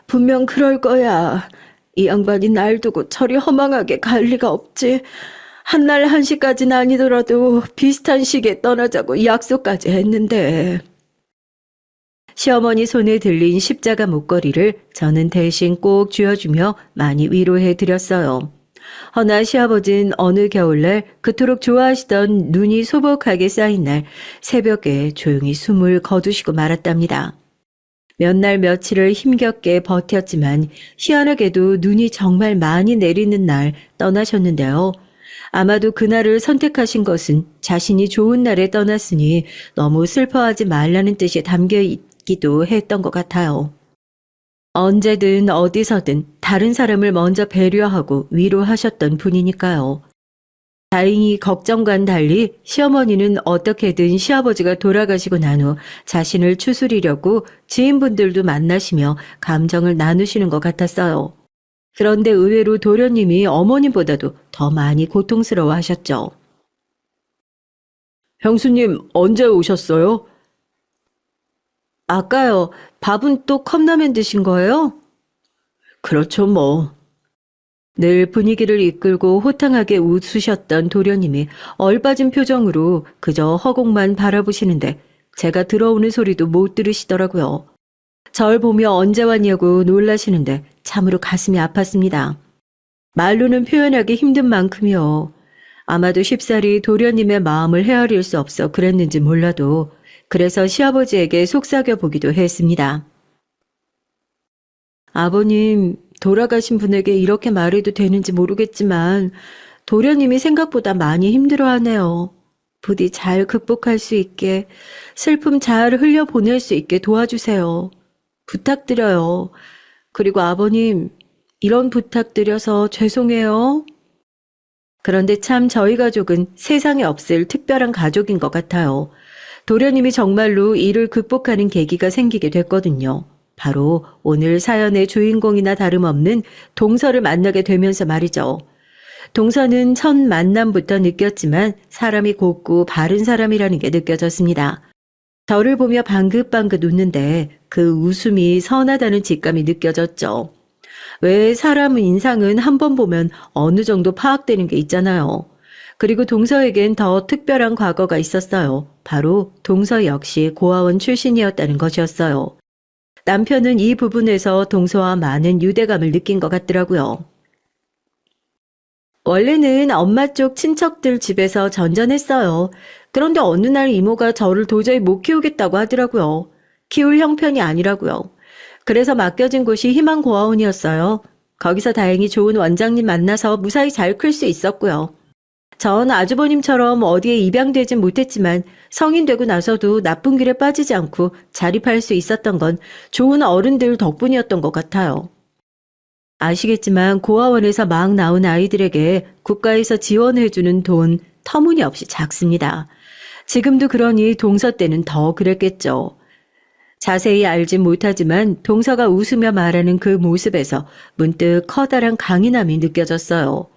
분명 그럴 거야. 이 양반이 날 두고 저리 허망하게 갈 리가 없지. 한날 한시까지는 아니더라도 비슷한 시기에 떠나자고 약속까지 했는데. 시어머니 손에 들린 십자가 목걸이를 저는 대신 꼭 쥐어주며 많이 위로해 드렸어요. 허나 시아버진 어느 겨울날 그토록 좋아하시던 눈이 소복하게 쌓인 날 새벽에 조용히 숨을 거두시고 말았답니다. 몇 날 며칠을 힘겹게 버텼지만 희한하게도 눈이 정말 많이 내리는 날 떠나셨는데요. 아마도 그날을 선택하신 것은 자신이 좋은 날에 떠났으니 너무 슬퍼하지 말라는 뜻이 담겨 있기도 했던 것 같아요. 언제든 어디서든 다른 사람을 먼저 배려하고 위로하셨던 분이니까요. 다행히 걱정과는 달리 시어머니는 어떻게든 시아버지가 돌아가시고 난 후 자신을 추스리려고 지인분들도 만나시며 감정을 나누시는 것 같았어요. 그런데 의외로 도련님이 어머님보다도 더 많이 고통스러워 하셨죠. 형수님, 언제 오셨어요? 아까요. 밥은 또 컵라면 드신 거예요? 그렇죠, 뭐. 늘 분위기를 이끌고 호탕하게 웃으셨던 도련님이 얼빠진 표정으로 그저 허공만 바라보시는데 제가 들어오는 소리도 못 들으시더라고요. 절 보며 언제 왔냐고 놀라시는데 참으로 가슴이 아팠습니다. 말로는 표현하기 힘든 만큼이요. 아마도 쉽사리 도련님의 마음을 헤아릴 수 없어 그랬는지 몰라도 그래서 시아버지에게 속삭여 보기도 했습니다. 아버님, 돌아가신 분에게 이렇게 말해도 되는지 모르겠지만 도련님이 생각보다 많이 힘들어하네요. 부디 잘 극복할 수 있게, 슬픔 잘 흘려보낼 수 있게 도와주세요. 부탁드려요. 그리고 아버님, 이런 부탁드려서 죄송해요. 그런데 참 저희 가족은 세상에 없을 특별한 가족인 것 같아요. 도련님이 정말로 이를 극복하는 계기가 생기게 됐거든요. 바로 오늘 사연의 주인공이나 다름없는 동서를 만나게 되면서 말이죠. 동서는 첫 만남부터 느꼈지만 사람이 곱고 바른 사람이라는 게 느껴졌습니다. 저를 보며 방긋방긋 웃는데 그 웃음이 선하다는 직감이 느껴졌죠. 왜 사람 인상은 한 번 보면 어느 정도 파악되는 게 있잖아요. 그리고 동서에겐 더 특별한 과거가 있었어요. 바로 동서 역시 고아원 출신이었다는 것이었어요. 남편은 이 부분에서 동서와 많은 유대감을 느낀 것 같더라고요. 원래는 엄마 쪽 친척들 집에서 전전했어요. 그런데 어느 날 이모가 저를 도저히 못 키우겠다고 하더라고요. 키울 형편이 아니라고요. 그래서 맡겨진 곳이 희망고아원이었어요. 거기서 다행히 좋은 원장님 만나서 무사히 잘 클 수 있었고요. 전 아주버님처럼 어디에 입양되진 못했지만 성인 되고 나서도 나쁜 길에 빠지지 않고 자립할 수 있었던 건 좋은 어른들 덕분이었던 것 같아요. 아시겠지만 고아원에서 막 나온 아이들에게 국가에서 지원해주는 돈 터무니없이 작습니다. 지금도 그러니 동서 때는 더 그랬겠죠. 자세히 알진 못하지만 동서가 웃으며 말하는 그 모습에서 문득 커다란 강인함이 느껴졌어요.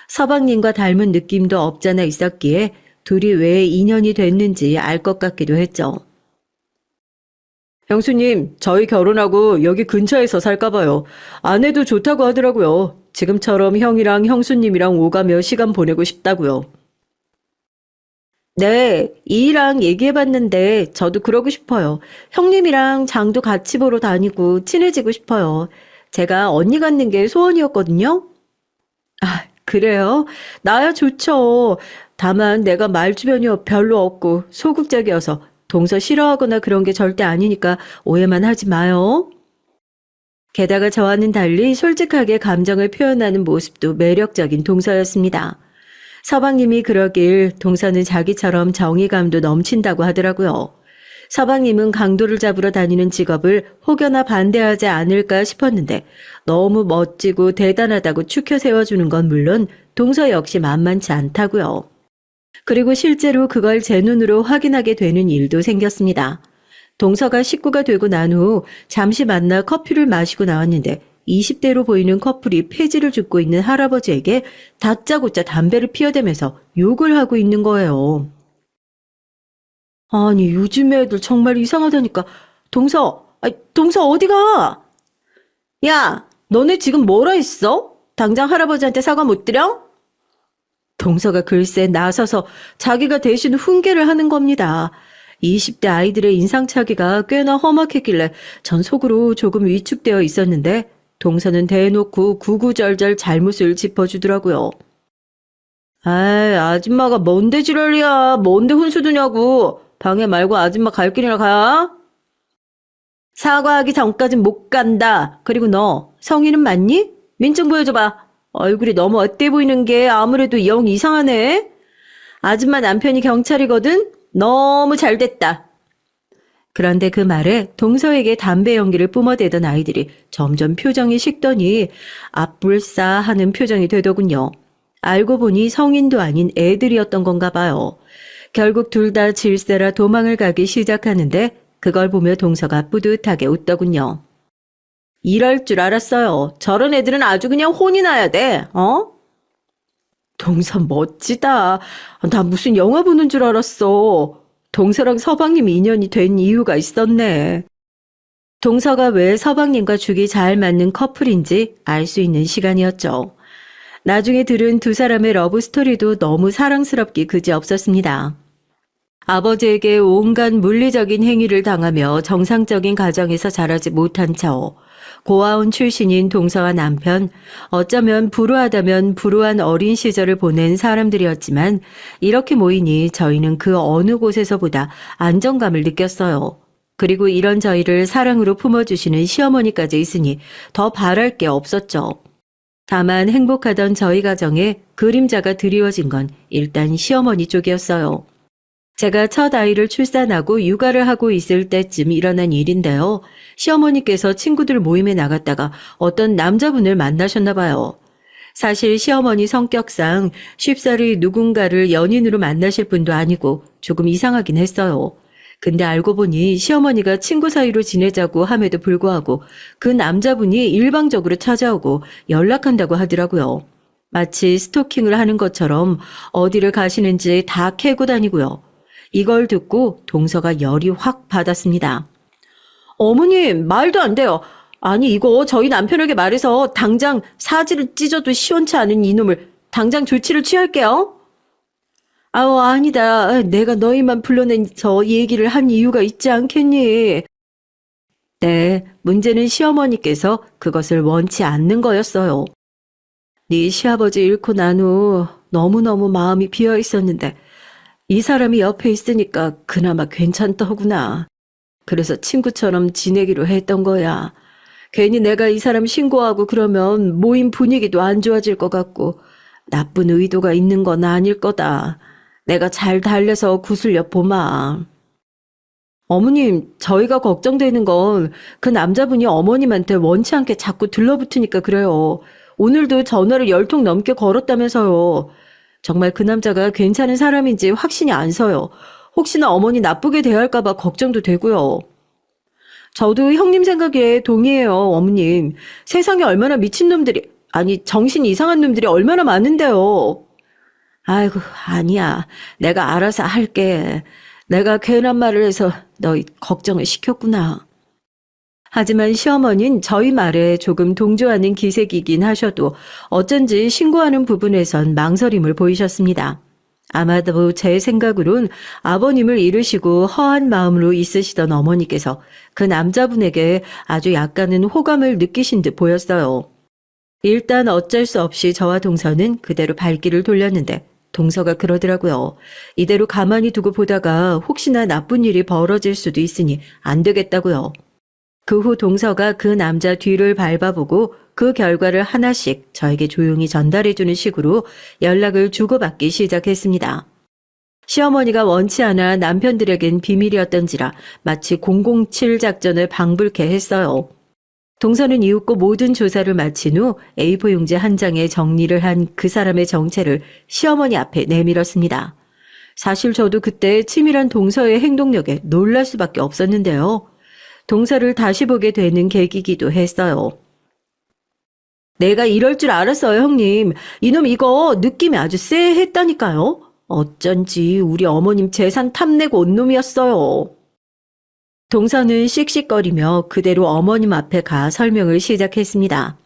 서방님과 닮은 느낌도 없잖아 있었기에 둘이 왜 인연이 됐는지 알 것 같기도 했죠. 형수님, 저희 결혼하고 여기 근처에서 살까 봐요. 아내도 좋다고 하더라고요. 지금처럼 형이랑 형수님이랑 오가며 시간 보내고 싶다고요. 네, 이랑 얘기해봤는데 저도 그러고 싶어요. 형님이랑 장도 같이 보러 다니고 친해지고 싶어요. 제가 언니 갖는 게 소원이었거든요. 아, 그래요? 나야 좋죠. 다만 내가 말주변이 별로 없고 소극적이어서 동서 싫어하거나 그런 게 절대 아니니까 오해만 하지 마요. 게다가 저와는 달리 솔직하게 감정을 표현하는 모습도 매력적인 동서였습니다. 서방님이 그러길 동서는 자기처럼 정의감도 넘친다고 하더라고요. 서방님은 강도를 잡으러 다니는 직업을 혹여나 반대하지 않을까 싶었는데 너무 멋지고 대단하다고 추켜 세워주는 건 물론 동서 역시 만만치 않다고요. 그리고 실제로 그걸 제 눈으로 확인하게 되는 일도 생겼습니다. 동서가 식구가 되고 난 후 잠시 만나 커피를 마시고 나왔는데 20대로 보이는 커플이 폐지를 줍고 있는 할아버지에게 다짜고짜 담배를 피워대면서 욕을 하고 있는 거예요. 아니, 요즘 애들 정말 이상하다니까. 동서 어디가? 야, 너네 지금 뭐라 했어? 당장 할아버지한테 사과 못 드려? 동서가 글쎄 나서서 자기가 대신 훈계를 하는 겁니다. 20대 아이들의 인상차기가 꽤나 험악했길래 전 속으로 조금 위축되어 있었는데 동서는 대놓고 구구절절 잘못을 짚어주더라고요. 아이, 아줌마가 뭔데 지랄이야. 뭔데 훈수두냐고. 방해 말고 아줌마 갈 길이나 가. 사과하기 전까진 못 간다. 그리고 너 성인은 맞니? 민증 보여줘봐. 얼굴이 너무 어때 보이는 게 아무래도 영 이상하네. 아줌마 남편이 경찰이거든? 너무 잘됐다. 그런데 그 말에 동서에게 담배 연기를 뿜어대던 아이들이 점점 표정이 식더니 앞불싸 하는 표정이 되더군요. 알고 보니 성인도 아닌 애들이었던 건가 봐요. 결국 둘 다 질세라 도망을 가기 시작하는데 그걸 보며 동서가 뿌듯하게 웃더군요. 이럴 줄 알았어요. 저런 애들은 아주 그냥 혼이 나야 돼. 동서 멋지다. 나 무슨 영화 보는 줄 알았어. 동서랑 서방님이 인연이 된 이유가 있었네. 동서가 왜 서방님과 죽이 잘 맞는 커플인지 알 수 있는 시간이었죠. 나중에 들은 두 사람의 러브 스토리도 너무 사랑스럽기 그지없었습니다. 아버지에게 온갖 물리적인 행위를 당하며 정상적인 가정에서 자라지 못한 차오. 고아원 출신인 동서와 남편, 어쩌면 불우하다면 불우한 어린 시절을 보낸 사람들이었지만 이렇게 모이니 저희는 그 어느 곳에서보다 안정감을 느꼈어요. 그리고 이런 저희를 사랑으로 품어주시는 시어머니까지 있으니 더 바랄 게 없었죠. 다만 행복하던 저희 가정에 그림자가 드리워진 건 일단 시어머니 쪽이었어요. 제가 첫 아이를 출산하고 육아를 하고 있을 때쯤 일어난 일인데요. 시어머니께서 친구들 모임에 나갔다가 어떤 남자분을 만나셨나 봐요. 사실 시어머니 성격상 쉽사리 누군가를 연인으로 만나실 분도 아니고 조금 이상하긴 했어요. 근데 알고 보니 시어머니가 친구 사이로 지내자고 함에도 불구하고 그 남자분이 일방적으로 찾아오고 연락한다고 하더라고요. 마치 스토킹을 하는 것처럼 어디를 가시는지 다 캐고 다니고요. 이걸 듣고 동서가 열이 확 받았습니다. 어머님, 말도 안 돼요. 아니, 이거 저희 남편에게 말해서 당장 사지를 찢어도 시원치 않은 이놈을 당장 조치를 취할게요. 아우, 아니다. 내가 너희만 불러내서 얘기를 한 이유가 있지 않겠니? 네, 문제는 시어머니께서 그것을 원치 않는 거였어요. 네 시아버지 잃고 난 후 너무너무 마음이 비어 있었는데 이 사람이 옆에 있으니까 그나마 괜찮더구나. 그래서 친구처럼 지내기로 했던 거야. 괜히 내가 이 사람 신고하고 그러면 모임 분위기도 안 좋아질 것 같고 나쁜 의도가 있는 건 아닐 거다. 내가 잘 달래서 구슬려 보마. 어머님, 저희가 걱정되는 건 그 남자분이 어머님한테 원치 않게 자꾸 들러붙으니까 그래요. 오늘도 전화를 10통 넘게 걸었다면서요. 정말 그 남자가 괜찮은 사람인지 확신이 안 서요. 혹시나 어머니 나쁘게 대할까 봐 걱정도 되고요. 저도 형님 생각에 동의해요, 어머님. 세상에 얼마나 미친놈들이, 아니 정신 이상한 놈들이 얼마나 많은데요. 아이고, 아니야. 내가 알아서 할게. 내가 괜한 말을 해서 너희 걱정을 시켰구나. 하지만 시어머니는 저희 말에 조금 동조하는 기색이긴 하셔도 어쩐지 신고하는 부분에선 망설임을 보이셨습니다. 아마도 제 생각으론 아버님을 잃으시고 허한 마음으로 있으시던 어머니께서 그 남자분에게 아주 약간은 호감을 느끼신 듯 보였어요. 일단 어쩔 수 없이 저와 동서는 그대로 발길을 돌렸는데 동서가 그러더라고요. 이대로 가만히 두고 보다가 혹시나 나쁜 일이 벌어질 수도 있으니 안 되겠다고요. 그 후 동서가 그 남자 뒤를 밟아보고 그 결과를 하나씩 저에게 조용히 전달해주는 식으로 연락을 주고받기 시작했습니다. 시어머니가 원치 않아 남편들에겐 비밀이었던지라 마치 007 작전을 방불케 했어요. 동서는 이윽고 모든 조사를 마친 후 A4 용지 한 장에 정리를 한 그 사람의 정체를 시어머니 앞에 내밀었습니다. 사실 저도 그때 치밀한 동서의 행동력에 놀랄 수밖에 없었는데요. 동서를 다시 보게 되는 계기이기도 했어요. 내가 이럴 줄 알았어요, 형님. 이놈 이거 느낌이 아주 쎄했다니까요. 어쩐지 우리 어머님 재산 탐내고 온 놈이었어요. 동서는 씩씩거리며 그대로 어머님 앞에 가 설명을 시작했습니다.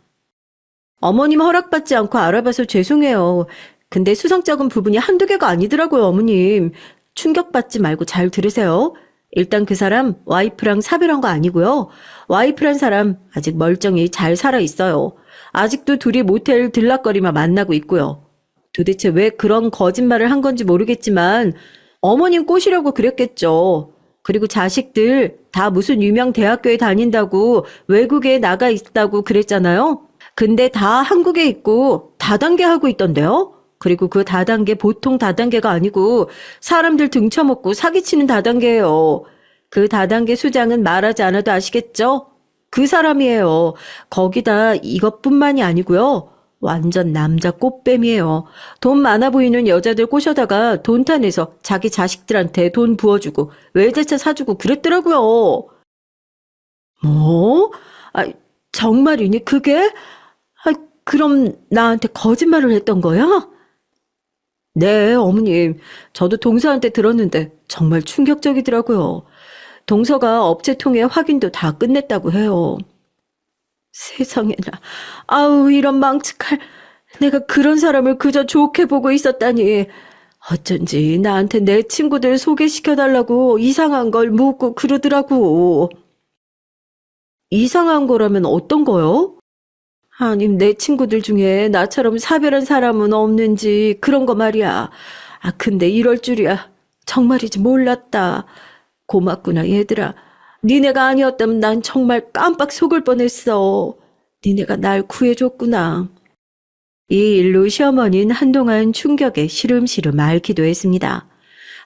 어머님 허락받지 않고 알아봐서 죄송해요. 근데 수상쩍은 부분이 한두 개가 아니더라고요, 어머님. 충격받지 말고 잘 들으세요. 일단 그 사람 와이프랑 사별한 거 아니고요. 와이프란 사람 아직 멀쩡히 잘 살아 있어요. 아직도 둘이 모텔 들락거리며 만나고 있고요. 도대체 왜 그런 거짓말을 한 건지 모르겠지만 어머님 꼬시려고 그랬겠죠. 그리고 자식들 다 무슨 유명 대학교에 다닌다고 외국에 나가 있다고 그랬잖아요. 근데 다 한국에 있고 다단계 하고 있던데요. 그리고 그 다단계 보통 다단계가 아니고 사람들 등쳐먹고 사기치는 다단계예요. 그 다단계 수장은 말하지 않아도 아시겠죠? 그 사람이에요. 거기다 이것뿐만이 아니고요. 완전 남자 꽃뱀이에요. 돈 많아 보이는 여자들 꼬셔다가 돈 타내서 자기 자식들한테 돈 부어주고 외제차 사주고 그랬더라고요. 뭐? 아, 정말이니 그게? 아, 그럼 나한테 거짓말을 했던 거야? 네, 어머님. 저도 동서한테 들었는데 정말 충격적이더라고요. 동서가 업체 통해 확인도 다 끝냈다고 해요. 세상에나. 아우, 이런 망측할. 내가 그런 사람을 그저 좋게 보고 있었다니. 어쩐지 나한테 내 친구들 소개시켜달라고 이상한 걸 묻고 그러더라고. 이상한 거라면 어떤 거요? 아니, 내 친구들 중에 나처럼 사별한 사람은 없는지 그런 거 말이야. 아, 근데 이럴 줄이야. 정말이지 몰랐다. 고맙구나, 얘들아. 니네가 아니었다면 난 정말 깜빡 속을 뻔했어. 니네가 날 구해줬구나. 이 일로 시어머니는 한동안 충격에 시름시름 앓기도 했습니다.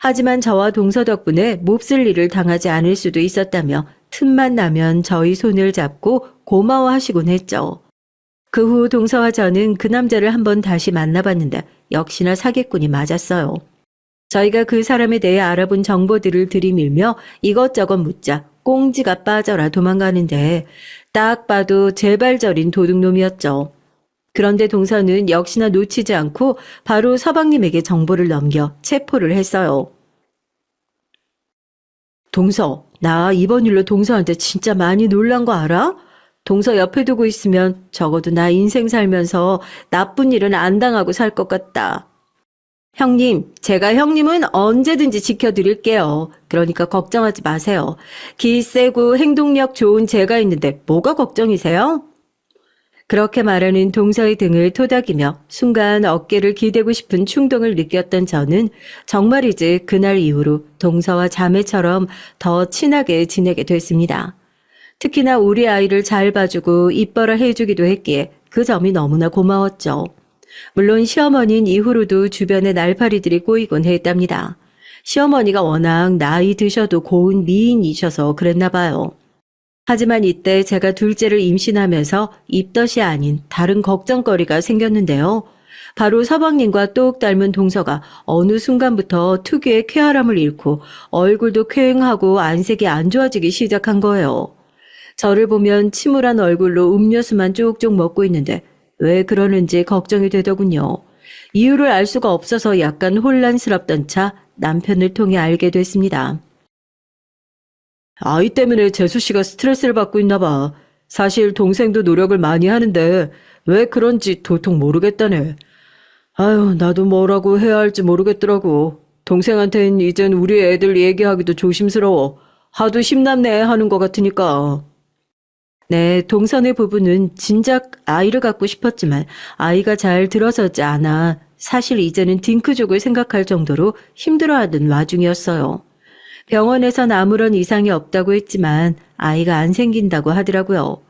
하지만 저와 동서 덕분에 몹쓸 일을 당하지 않을 수도 있었다며 틈만 나면 저희 손을 잡고 고마워하시곤 했죠. 그 후 동서와 저는 그 남자를 한번 다시 만나봤는데 역시나 사기꾼이 맞았어요. 저희가 그 사람에 대해 알아본 정보들을 들이밀며 이것저것 묻자 꽁지가 빠져라 도망가는데 딱 봐도 재발절인 도둑놈이었죠. 그런데 동서는 역시나 놓치지 않고 바로 서방님에게 정보를 넘겨 체포를 했어요. 동서, 나 이번 일로 동서한테 진짜 많이 놀란 거 알아? 동서 옆에 두고 있으면 적어도 나 인생 살면서 나쁜 일은 안 당하고 살 것 같다. 형님, 제가 형님은 언제든지 지켜드릴게요. 그러니까 걱정하지 마세요. 기 세고 행동력 좋은 제가 있는데 뭐가 걱정이세요? 그렇게 말하는 동서의 등을 토닥이며 순간 어깨를 기대고 싶은 충동을 느꼈던 저는 정말이지 그날 이후로 동서와 자매처럼 더 친하게 지내게 됐습니다. 특히나 우리 아이를 잘 봐주고 이뻐라 해주기도 했기에 그 점이 너무나 고마웠죠. 물론 시어머니는 이후로도 주변에 날파리들이 꼬이곤 했답니다. 시어머니가 워낙 나이 드셔도 고운 미인이셔서 그랬나 봐요. 하지만 이때 제가 둘째를 임신하면서 입덧이 아닌 다른 걱정거리가 생겼는데요. 바로 서방님과 똑 닮은 동서가 어느 순간부터 특유의 쾌활함을 잃고 얼굴도 쾌행하고 안색이 안 좋아지기 시작한 거예요. 저를 보면 침울한 얼굴로 음료수만 쪽쪽 먹고 있는데 왜 그러는지 걱정이 되더군요. 이유를 알 수가 없어서 약간 혼란스럽던 차 남편을 통해 알게 됐습니다. 아이 때문에 재수 씨가 스트레스를 받고 있나 봐. 사실 동생도 노력을 많이 하는데 왜 그런지 도통 모르겠다네. 아유, 나도 뭐라고 해야 할지 모르겠더라고. 동생한텐 이젠 우리 애들 얘기하기도 조심스러워. 하도 심남래 하는 것 같으니까. 네, 동선의 부부는 진작 아이를 갖고 싶었지만 아이가 잘 들어서지 않아 사실 이제는 딩크족을 생각할 정도로 힘들어하던 와중이었어요. 병원에선 아무런 이상이 없다고 했지만 아이가 안 생긴다고 하더라고요.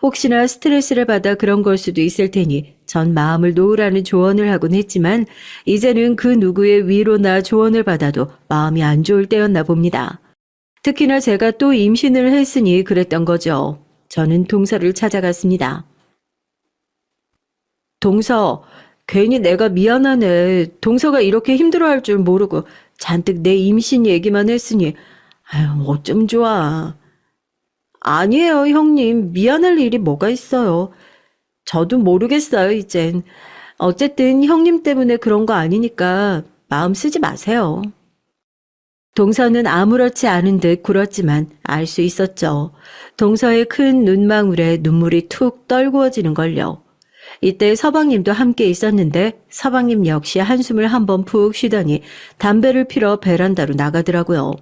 혹시나 스트레스를 받아 그런 걸 수도 있을 테니 전 마음을 놓으라는 조언을 하곤 했지만 이제는 그 누구의 위로나 조언을 받아도 마음이 안 좋을 때였나 봅니다. 특히나 제가 또 임신을 했으니 그랬던 거죠. 저는 동서를 찾아갔습니다. 동서, 괜히 내가 미안하네. 동서가 이렇게 힘들어할 줄 모르고 잔뜩 내 임신 얘기만 했으니 아유, 어쩜 좋아. 아니에요, 형님. 미안할 일이 뭐가 있어요. 저도 모르겠어요, 이젠. 어쨌든 형님 때문에 그런 거 아니니까 마음 쓰지 마세요. 동서는 아무렇지 않은 듯 굴었지만 알 수 있었죠. 동서의 큰 눈망울에 눈물이 툭 떨구어지는 걸요. 이때 서방님도 함께 있었는데 서방님 역시 한숨을 한번 푹 쉬더니 담배를 피러 베란다로 나가더라고요.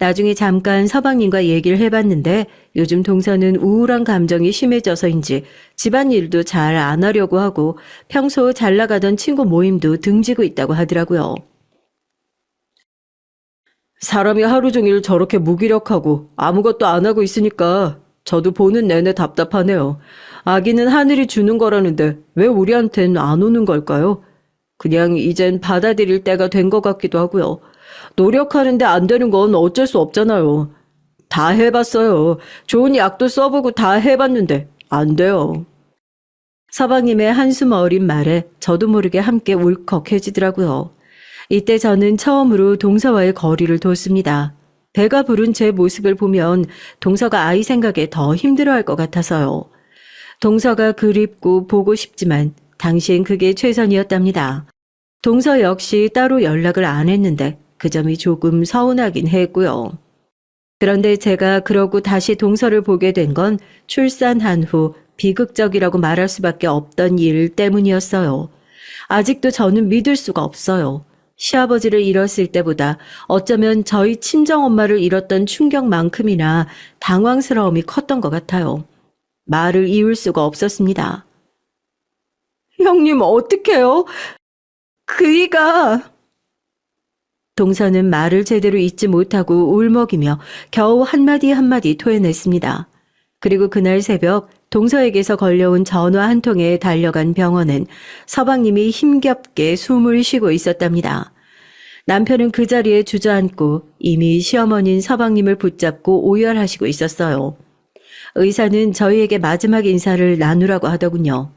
나중에 잠깐 서방님과 얘기를 해봤는데 요즘 동서는 우울한 감정이 심해져서인지 집안일도 잘 안 하려고 하고 평소 잘 나가던 친구 모임도 등지고 있다고 하더라고요. 사람이 하루 종일 저렇게 무기력하고 아무것도 안 하고 있으니까 저도 보는 내내 답답하네요. 아기는 하늘이 주는 거라는데 왜 우리한텐 안 오는 걸까요? 그냥 이젠 받아들일 때가 된 것 같기도 하고요. 노력하는데 안 되는 건 어쩔 수 없잖아요. 다 해봤어요. 좋은 약도 써보고 다 해봤는데 안 돼요. 서방님의 한숨 어린 말에 저도 모르게 함께 울컥해지더라고요. 이때 저는 처음으로 동서와의 거리를 뒀습니다. 배가 부른 제 모습을 보면 동서가 아이 생각에 더 힘들어할 것 같아서요. 동서가 그립고 보고 싶지만 당시엔 그게 최선이었답니다. 동서 역시 따로 연락을 안 했는데 그 점이 조금 서운하긴 했고요. 그런데 제가 그러고 다시 동서를 보게 된 건 출산한 후 비극적이라고 말할 수밖에 없던 일 때문이었어요. 아직도 저는 믿을 수가 없어요. 시아버지를 잃었을 때보다 어쩌면 저희 친정엄마를 잃었던 충격만큼이나 당황스러움이 컸던 것 같아요. 말을 이을 수가 없었습니다. 형님 어떡해요? 그이가... 동서는 말을 제대로 잇지 못하고 울먹이며 겨우 한마디 한마디 토해냈습니다. 그리고 그날 새벽 동서에게서 걸려온 전화 한 통에 달려간 병원은 서방님이 힘겹게 숨을 쉬고 있었답니다. 남편은 그 자리에 주저앉고 이미 시어머니인 서방님을 붙잡고 오열하시고 있었어요. 의사는 저희에게 마지막 인사를 나누라고 하더군요.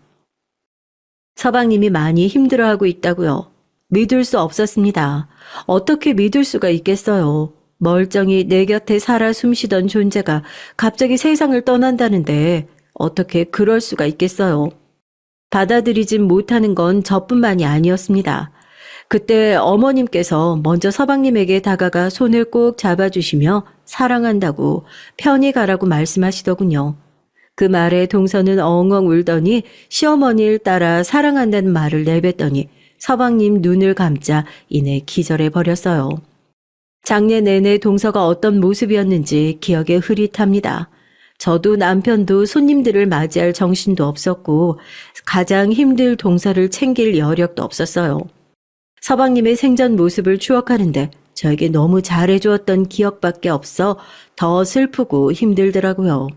서방님이 많이 힘들어하고 있다고요. 믿을 수 없었습니다. 어떻게 믿을 수가 있겠어요. 멀쩡히 내 곁에 살아 숨쉬던 존재가 갑자기 세상을 떠난다는데 어떻게 그럴 수가 있겠어요. 받아들이진 못하는 건 저뿐만이 아니었습니다. 그때 어머님께서 먼저 서방님에게 다가가 손을 꼭 잡아주시며 사랑한다고 편히 가라고 말씀하시더군요. 그 말에 동서는 엉엉 울더니 시어머니를 따라 사랑한다는 말을 내뱉더니 서방님 눈을 감자 이내 기절해 버렸어요. 장례 내내 동서가 어떤 모습이었는지 기억에 흐릿합니다. 저도 남편도 손님들을 맞이할 정신도 없었고 가장 힘들 동서를 챙길 여력도 없었어요. 서방님의 생전 모습을 추억하는데 저에게 너무 잘해주었던 기억밖에 없어 더 슬프고 힘들더라고요.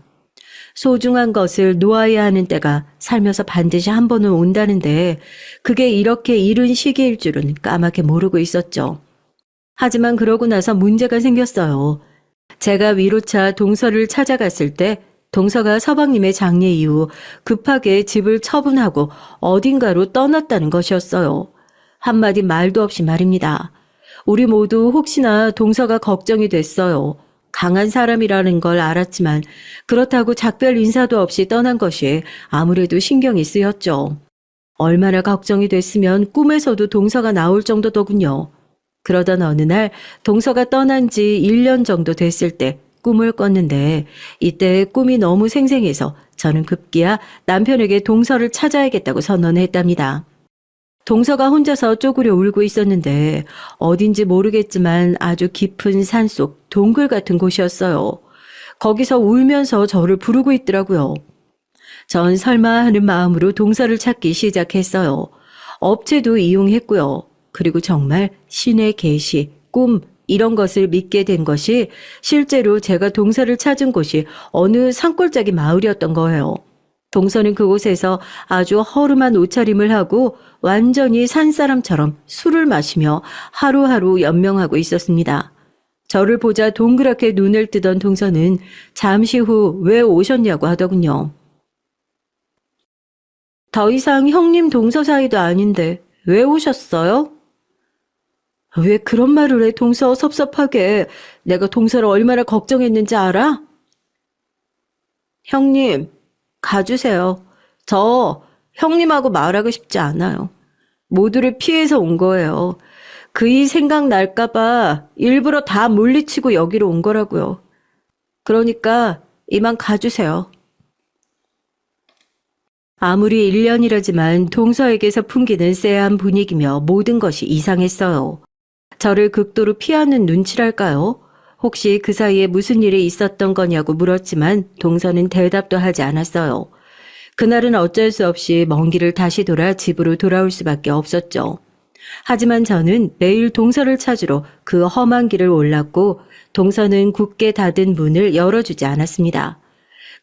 소중한 것을 놓아야 하는 때가 살면서 반드시 한 번은 온다는데 그게 이렇게 이른 시기일 줄은 까맣게 모르고 있었죠. 하지만 그러고 나서 문제가 생겼어요. 제가 위로차 동서를 찾아갔을 때 동서가 서방님의 장례 이후 급하게 집을 처분하고 어딘가로 떠났다는 것이었어요. 한마디 말도 없이 말입니다. 우리 모두 혹시나 동서가 걱정이 됐어요. 강한 사람이라는 걸 알았지만 그렇다고 작별 인사도 없이 떠난 것이 아무래도 신경이 쓰였죠. 얼마나 걱정이 됐으면 꿈에서도 동서가 나올 정도더군요. 그러던 어느 날 동서가 떠난 지 1년 정도 됐을 때 꿈을 꿨는데 이때 꿈이 너무 생생해서 저는 급기야 남편에게 동서를 찾아야겠다고 선언했답니다. 동서가 혼자서 쪼그려 울고 있었는데 어딘지 모르겠지만 아주 깊은 산속 동굴 같은 곳이었어요. 거기서 울면서 저를 부르고 있더라고요. 전 설마 하는 마음으로 동서를 찾기 시작했어요. 업체도 이용했고요. 그리고 정말 신의 계시, 꿈 이런 것을 믿게 된 것이 실제로 제가 동서를 찾은 곳이 어느 산골짜기 마을이었던 거예요. 동서는 그곳에서 아주 허름한 옷차림을 하고 완전히 산사람처럼 술을 마시며 하루하루 연명하고 있었습니다. 저를 보자 동그랗게 눈을 뜨던 동서는 잠시 후 왜 오셨냐고 하더군요. 더 이상 형님 동서 사이도 아닌데 왜 오셨어요? 왜 그런 말을 해 동서 섭섭하게. 내가 동서를 얼마나 걱정했는지 알아? 형님, 가주세요. 저 형님하고 말하고 싶지 않아요. 모두를 피해서 온 거예요. 그이 생각날까봐 일부러 다 물리치고 여기로 온 거라고요. 그러니까 이만 가주세요. 아무리 1년이라지만 동서에게서 풍기는 쎄한 분위기며 모든 것이 이상했어요. 저를 극도로 피하는 눈치랄까요? 혹시 그 사이에 무슨 일이 있었던 거냐고 물었지만 동서는 대답도 하지 않았어요. 그날은 어쩔 수 없이 먼 길을 다시 돌아 집으로 돌아올 수밖에 없었죠. 하지만 저는 매일 동서를 찾으러 그 험한 길을 올랐고 동서는 굳게 닫은 문을 열어주지 않았습니다.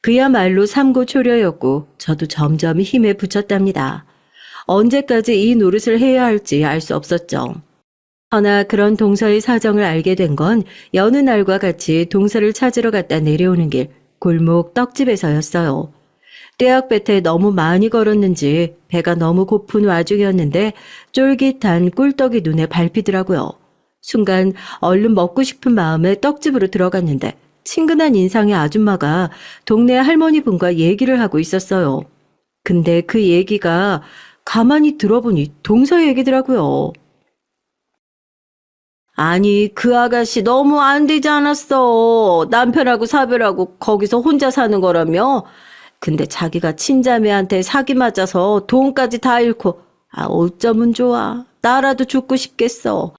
그야말로 삼고초려였고 저도 점점 힘에 부쳤답니다. 언제까지 이 노릇을 해야 할지 알 수 없었죠. 허나 그런 동서의 사정을 알게 된 건 여느 날과 같이 동서를 찾으러 갔다 내려오는 길 골목 떡집에서였어요. 떼약볕에 너무 많이 걸었는지 배가 너무 고픈 와중이었는데 쫄깃한 꿀떡이 눈에 밟히더라고요. 순간 얼른 먹고 싶은 마음에 떡집으로 들어갔는데 친근한 인상의 아줌마가 동네 할머니분과 얘기를 하고 있었어요. 근데 그 얘기가 가만히 들어보니 동서 얘기더라고요. 아니, 그 아가씨 너무 안 되지 않았어. 남편하고 사별하고 거기서 혼자 사는 거라며? 근데 자기가 친자매한테 사기 맞아서 돈까지 다 잃고, 어쩌면 좋아. 나라도 죽고 싶겠어.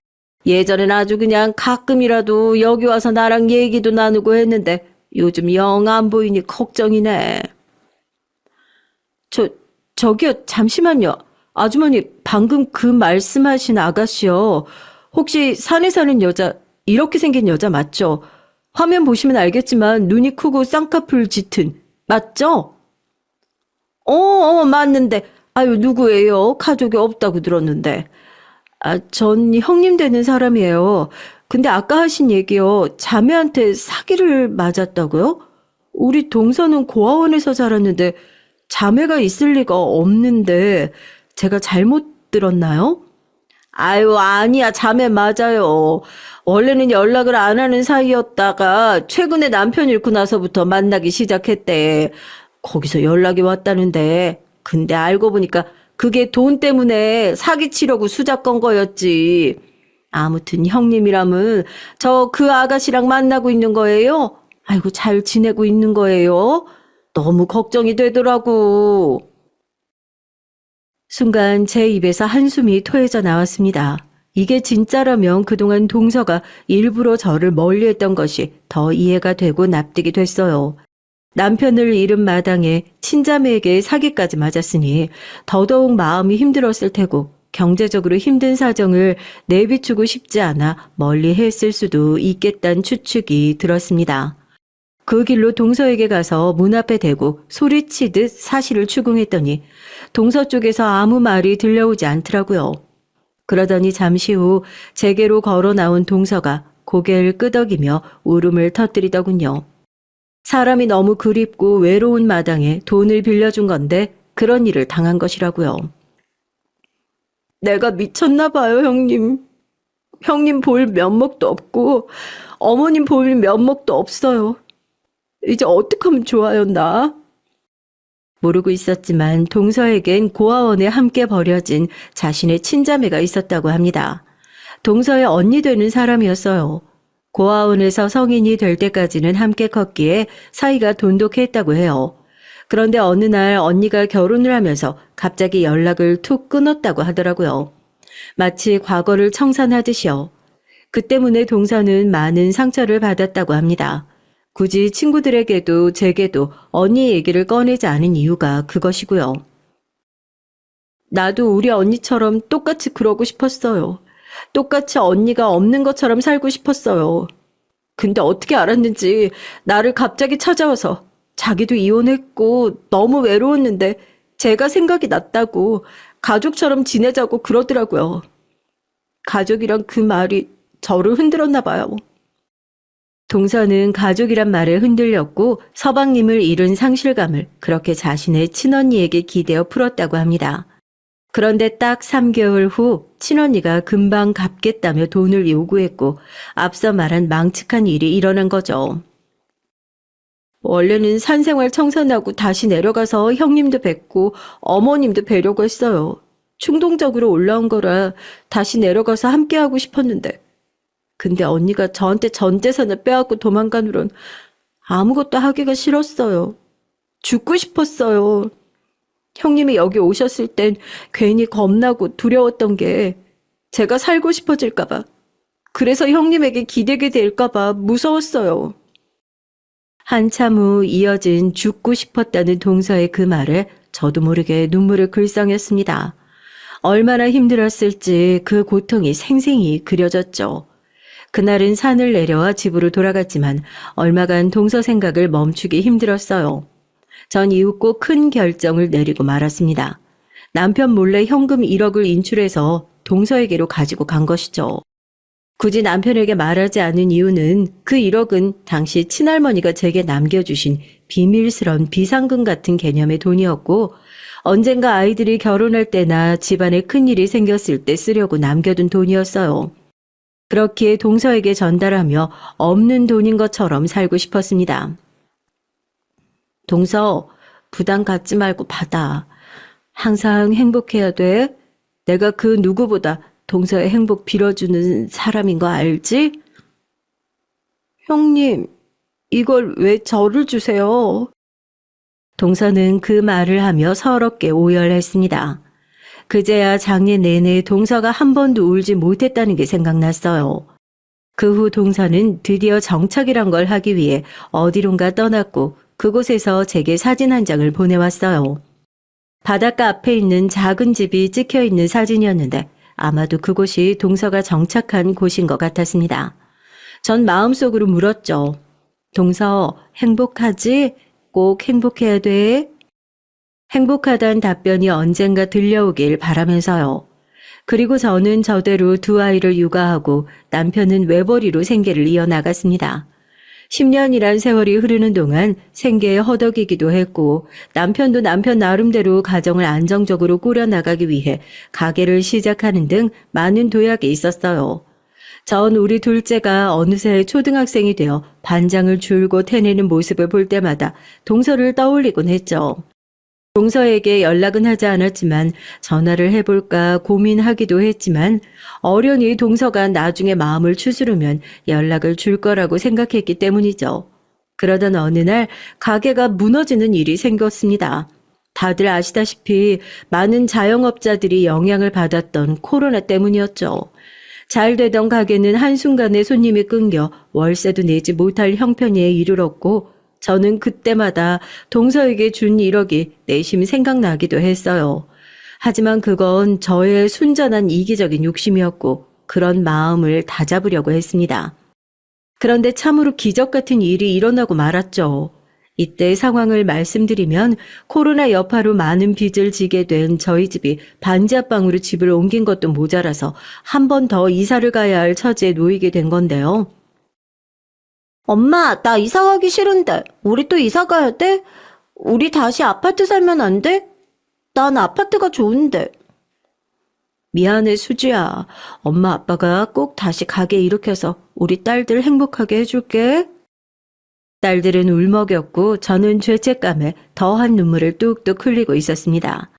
예전엔 아주 그냥 가끔이라도 여기 와서 나랑 얘기도 나누고 했는데, 요즘 영 안 보이니 걱정이네. 저, 저기요, 잠시만요. 아주머니, 방금 그 말씀하신 아가씨요. 혹시 산에 사는 여자, 이렇게 생긴 여자 맞죠? 화면 보시면 알겠지만 눈이 크고 쌍꺼풀 짙은, 맞죠? 맞는데. 아유, 누구예요? 가족이 없다고 들었는데. 전 형님 되는 사람이에요. 근데 아까 하신 얘기요. 자매한테 사기를 맞았다고요? 우리 동서는 고아원에서 자랐는데 자매가 있을 리가 없는데 제가 잘못 들었나요? 아유, 아니야. 자매 맞아요. 원래는 연락을 안 하는 사이였다가 최근에 남편 잃고 나서부터 만나기 시작했대. 거기서 연락이 왔다는데. 근데 알고 보니까 그게 돈 때문에 사기치려고 수작 건 거였지. 아무튼 형님이라면 저 그 아가씨랑 만나고 있는 거예요? 아이고, 잘 지내고 있는 거예요? 너무 걱정이 되더라고. 순간 제 입에서 한숨이 토해져 나왔습니다. 이게 진짜라면 그동안 동서가 일부러 저를 멀리했던 것이 더 이해가 되고 납득이 됐어요. 남편을 잃은 마당에 친자매에게 사기까지 맞았으니 더더욱 마음이 힘들었을 테고 경제적으로 힘든 사정을 내비추고 싶지 않아 멀리 했을 수도 있겠다는 추측이 들었습니다. 그 길로 동서에게 가서 문 앞에 대고 소리치듯 사실을 추궁했더니 동서 쪽에서 아무 말이 들려오지 않더라고요. 그러더니 잠시 후 제게로 걸어 나온 동서가 고개를 끄덕이며 울음을 터뜨리더군요. 사람이 너무 그립고 외로운 마당에 돈을 빌려준 건데 그런 일을 당한 것이라고요. 내가 미쳤나 봐요, 형님. 형님 볼 면목도 없고 어머님 볼 면목도 없어요. 이제 어떻게 하면 좋아요, 나? 모르고 있었지만 동서에겐 고아원에 함께 버려진 자신의 친자매가 있었다고 합니다. 동서의 언니 되는 사람이었어요. 고아원에서 성인이 될 때까지는 함께 컸기에 사이가 돈독했다고 해요. 그런데 어느 날 언니가 결혼을 하면서 갑자기 연락을 툭 끊었다고 하더라고요. 마치 과거를 청산하듯이요. 그 때문에 동서는 많은 상처를 받았다고 합니다. 굳이 친구들에게도 제게도 언니 얘기를 꺼내지 않은 이유가 그것이고요. 나도 우리 언니처럼 똑같이 그러고 싶었어요. 똑같이 언니가 없는 것처럼 살고 싶었어요. 근데 어떻게 알았는지 나를 갑자기 찾아와서 자기도 이혼했고 너무 외로웠는데 제가 생각이 났다고 가족처럼 지내자고 그러더라고요. 가족이란 그 말이 저를 흔들었나 봐요. 동서는 가족이란 말에 흔들렸고 서방님을 잃은 상실감을 그렇게 자신의 친언니에게 기대어 풀었다고 합니다. 그런데 딱 3개월 후 친언니가 금방 갚겠다며 돈을 요구했고 앞서 말한 망측한 일이 일어난 거죠. 원래는 산생활 청산하고 다시 내려가서 형님도 뵙고 어머님도 뵈려고 했어요. 충동적으로 올라온 거라 다시 내려가서 함께하고 싶었는데 근데 언니가 저한테 전 재산을 빼앗고 도망간 후론 아무것도 하기가 싫었어요. 죽고 싶었어요. 형님이 여기 오셨을 땐 괜히 겁나고 두려웠던 게 제가 살고 싶어질까봐. 그래서 형님에게 기대게 될까봐 무서웠어요. 한참 후 이어진 죽고 싶었다는 동서의 그 말에 저도 모르게 눈물을 글썽였습니다. 얼마나 힘들었을지 그 고통이 생생히 그려졌죠. 그날은 산을 내려와 집으로 돌아갔지만 얼마간 동서 생각을 멈추기 힘들었어요. 전 이후 꼭 큰 결정을 내리고 말았습니다. 남편 몰래 현금 1억을 인출해서 동서에게로 가지고 간 것이죠. 굳이 남편에게 말하지 않은 이유는 그 1억은 당시 친할머니가 제게 남겨주신 비밀스런 비상금 같은 개념의 돈이었고 언젠가 아이들이 결혼할 때나 집안에 큰일이 생겼을 때 쓰려고 남겨둔 돈이었어요. 그렇기에 동서에게 전달하며 없는 돈인 것처럼 살고 싶었습니다. 동서, 부담 갖지 말고 받아. 항상 행복해야 돼. 내가 그 누구보다 동서의 행복 빌어주는 사람인 거 알지? 형님, 이걸 왜 저를 주세요? 동서는 그 말을 하며 서럽게 오열했습니다. 그제야 장례 내내 동서가 한 번도 울지 못했다는 게 생각났어요. 그 후 동서는 드디어 정착이란 걸 하기 위해 어디론가 떠났고 그곳에서 제게 사진 한 장을 보내왔어요. 바닷가 앞에 있는 작은 집이 찍혀있는 사진이었는데 아마도 그곳이 동서가 정착한 곳인 것 같았습니다. 전 마음속으로 물었죠. 동서, 행복하지? 꼭 행복해야 돼? 행복하다는 답변이 언젠가 들려오길 바라면서요. 그리고 저는 저대로 두 아이를 육아하고 남편은 외벌이로 생계를 이어나갔습니다. 10년이란 세월이 흐르는 동안 생계에 허덕이기도 했고 남편도 남편 나름대로 가정을 안정적으로 꾸려나가기 위해 가게를 시작하는 등 많은 도약이 있었어요. 전 우리 둘째가 어느새 초등학생이 되어 반장을 줄곧 해내는 모습을 볼 때마다 동서를 떠올리곤 했죠. 동서에게 연락은 하지 않았지만 전화를 해볼까 고민하기도 했지만 어련히 동서가 나중에 마음을 추스르면 연락을 줄 거라고 생각했기 때문이죠. 그러던 어느 날 가게가 무너지는 일이 생겼습니다. 다들 아시다시피 많은 자영업자들이 영향을 받았던 코로나 때문이었죠. 잘 되던 가게는 한순간에 손님이 끊겨 월세도 내지 못할 형편에 이르렀고 저는 그때마다 동서에게 준 1억이 내심 생각나기도 했어요. 하지만 그건 저의 순전한 이기적인 욕심이었고 그런 마음을 다잡으려고 했습니다. 그런데 참으로 기적 같은 일이 일어나고 말았죠. 이때 상황을 말씀드리면 코로나 여파로 많은 빚을 지게 된 저희 집이 반지하방으로 집을 옮긴 것도 모자라서 한 번 더 이사를 가야 할 처지에 놓이게 된 건데요. 엄마, 나 이사 가기 싫은데. 우리 또 이사 가야 돼? 우리 다시 아파트 살면 안 돼? 난 아파트가 좋은데. 미안해, 수지야. 엄마 아빠가 꼭 다시 가게 일으켜서 우리 딸들 행복하게 해줄게. 딸들은 울먹였고 저는 죄책감에 더한 눈물을 뚝뚝 흘리고 있었습니다.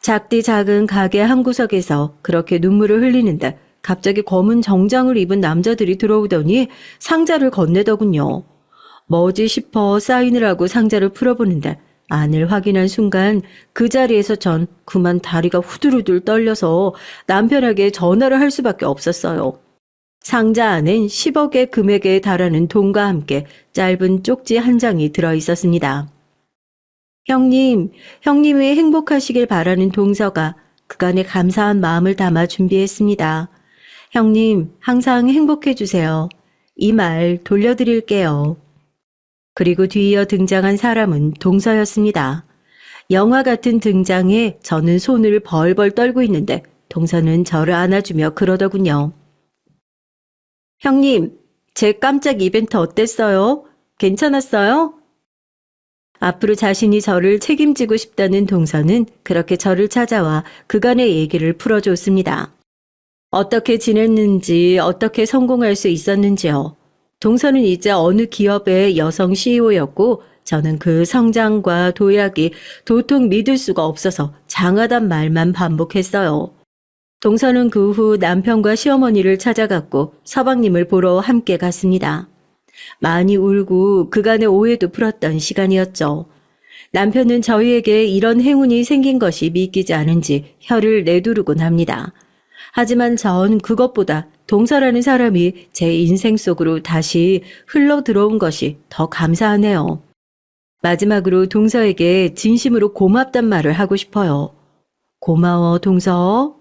작디 작은 가게 한 구석에서 그렇게 눈물을 흘리는데 갑자기 검은 정장을 입은 남자들이 들어오더니 상자를 건네더군요. 뭐지 싶어 사인을 하고 상자를 풀어보는데 안을 확인한 순간 그 자리에서 전 그만 다리가 후들후들 떨려서 남편에게 전화를 할 수밖에 없었어요. 상자 안엔 10억의 금액에 달하는 돈과 함께 짧은 쪽지 한 장이 들어있었습니다. 형님, 형님이 행복하시길 바라는 동서가 그간의 감사한 마음을 담아 준비했습니다. 형님, 항상 행복해 주세요. 이 말 돌려드릴게요. 그리고 뒤이어 등장한 사람은 동서였습니다. 영화 같은 등장에 저는 손을 벌벌 떨고 있는데 동서는 저를 안아주며 그러더군요. 형님, 제 깜짝 이벤트 어땠어요? 괜찮았어요? 앞으로 자신이 저를 책임지고 싶다는 동서는 그렇게 저를 찾아와 그간의 얘기를 풀어줬습니다. 어떻게 지냈는지, 어떻게 성공할 수 있었는지요. 동서는 이제 어느 기업의 여성 CEO였고 저는 그 성장과 도약이 도통 믿을 수가 없어서 장하단 말만 반복했어요. 동서는 그 후 남편과 시어머니를 찾아갔고 서방님을 보러 함께 갔습니다. 많이 울고 그간의 오해도 풀었던 시간이었죠. 남편은 저희에게 이런 행운이 생긴 것이 믿기지 않은지 혀를 내두르곤 합니다. 하지만 전 그것보다 동서라는 사람이 제 인생 속으로 다시 흘러 들어온 것이 더 감사하네요. 마지막으로 동서에게 진심으로 고맙단 말을 하고 싶어요. 고마워, 동서.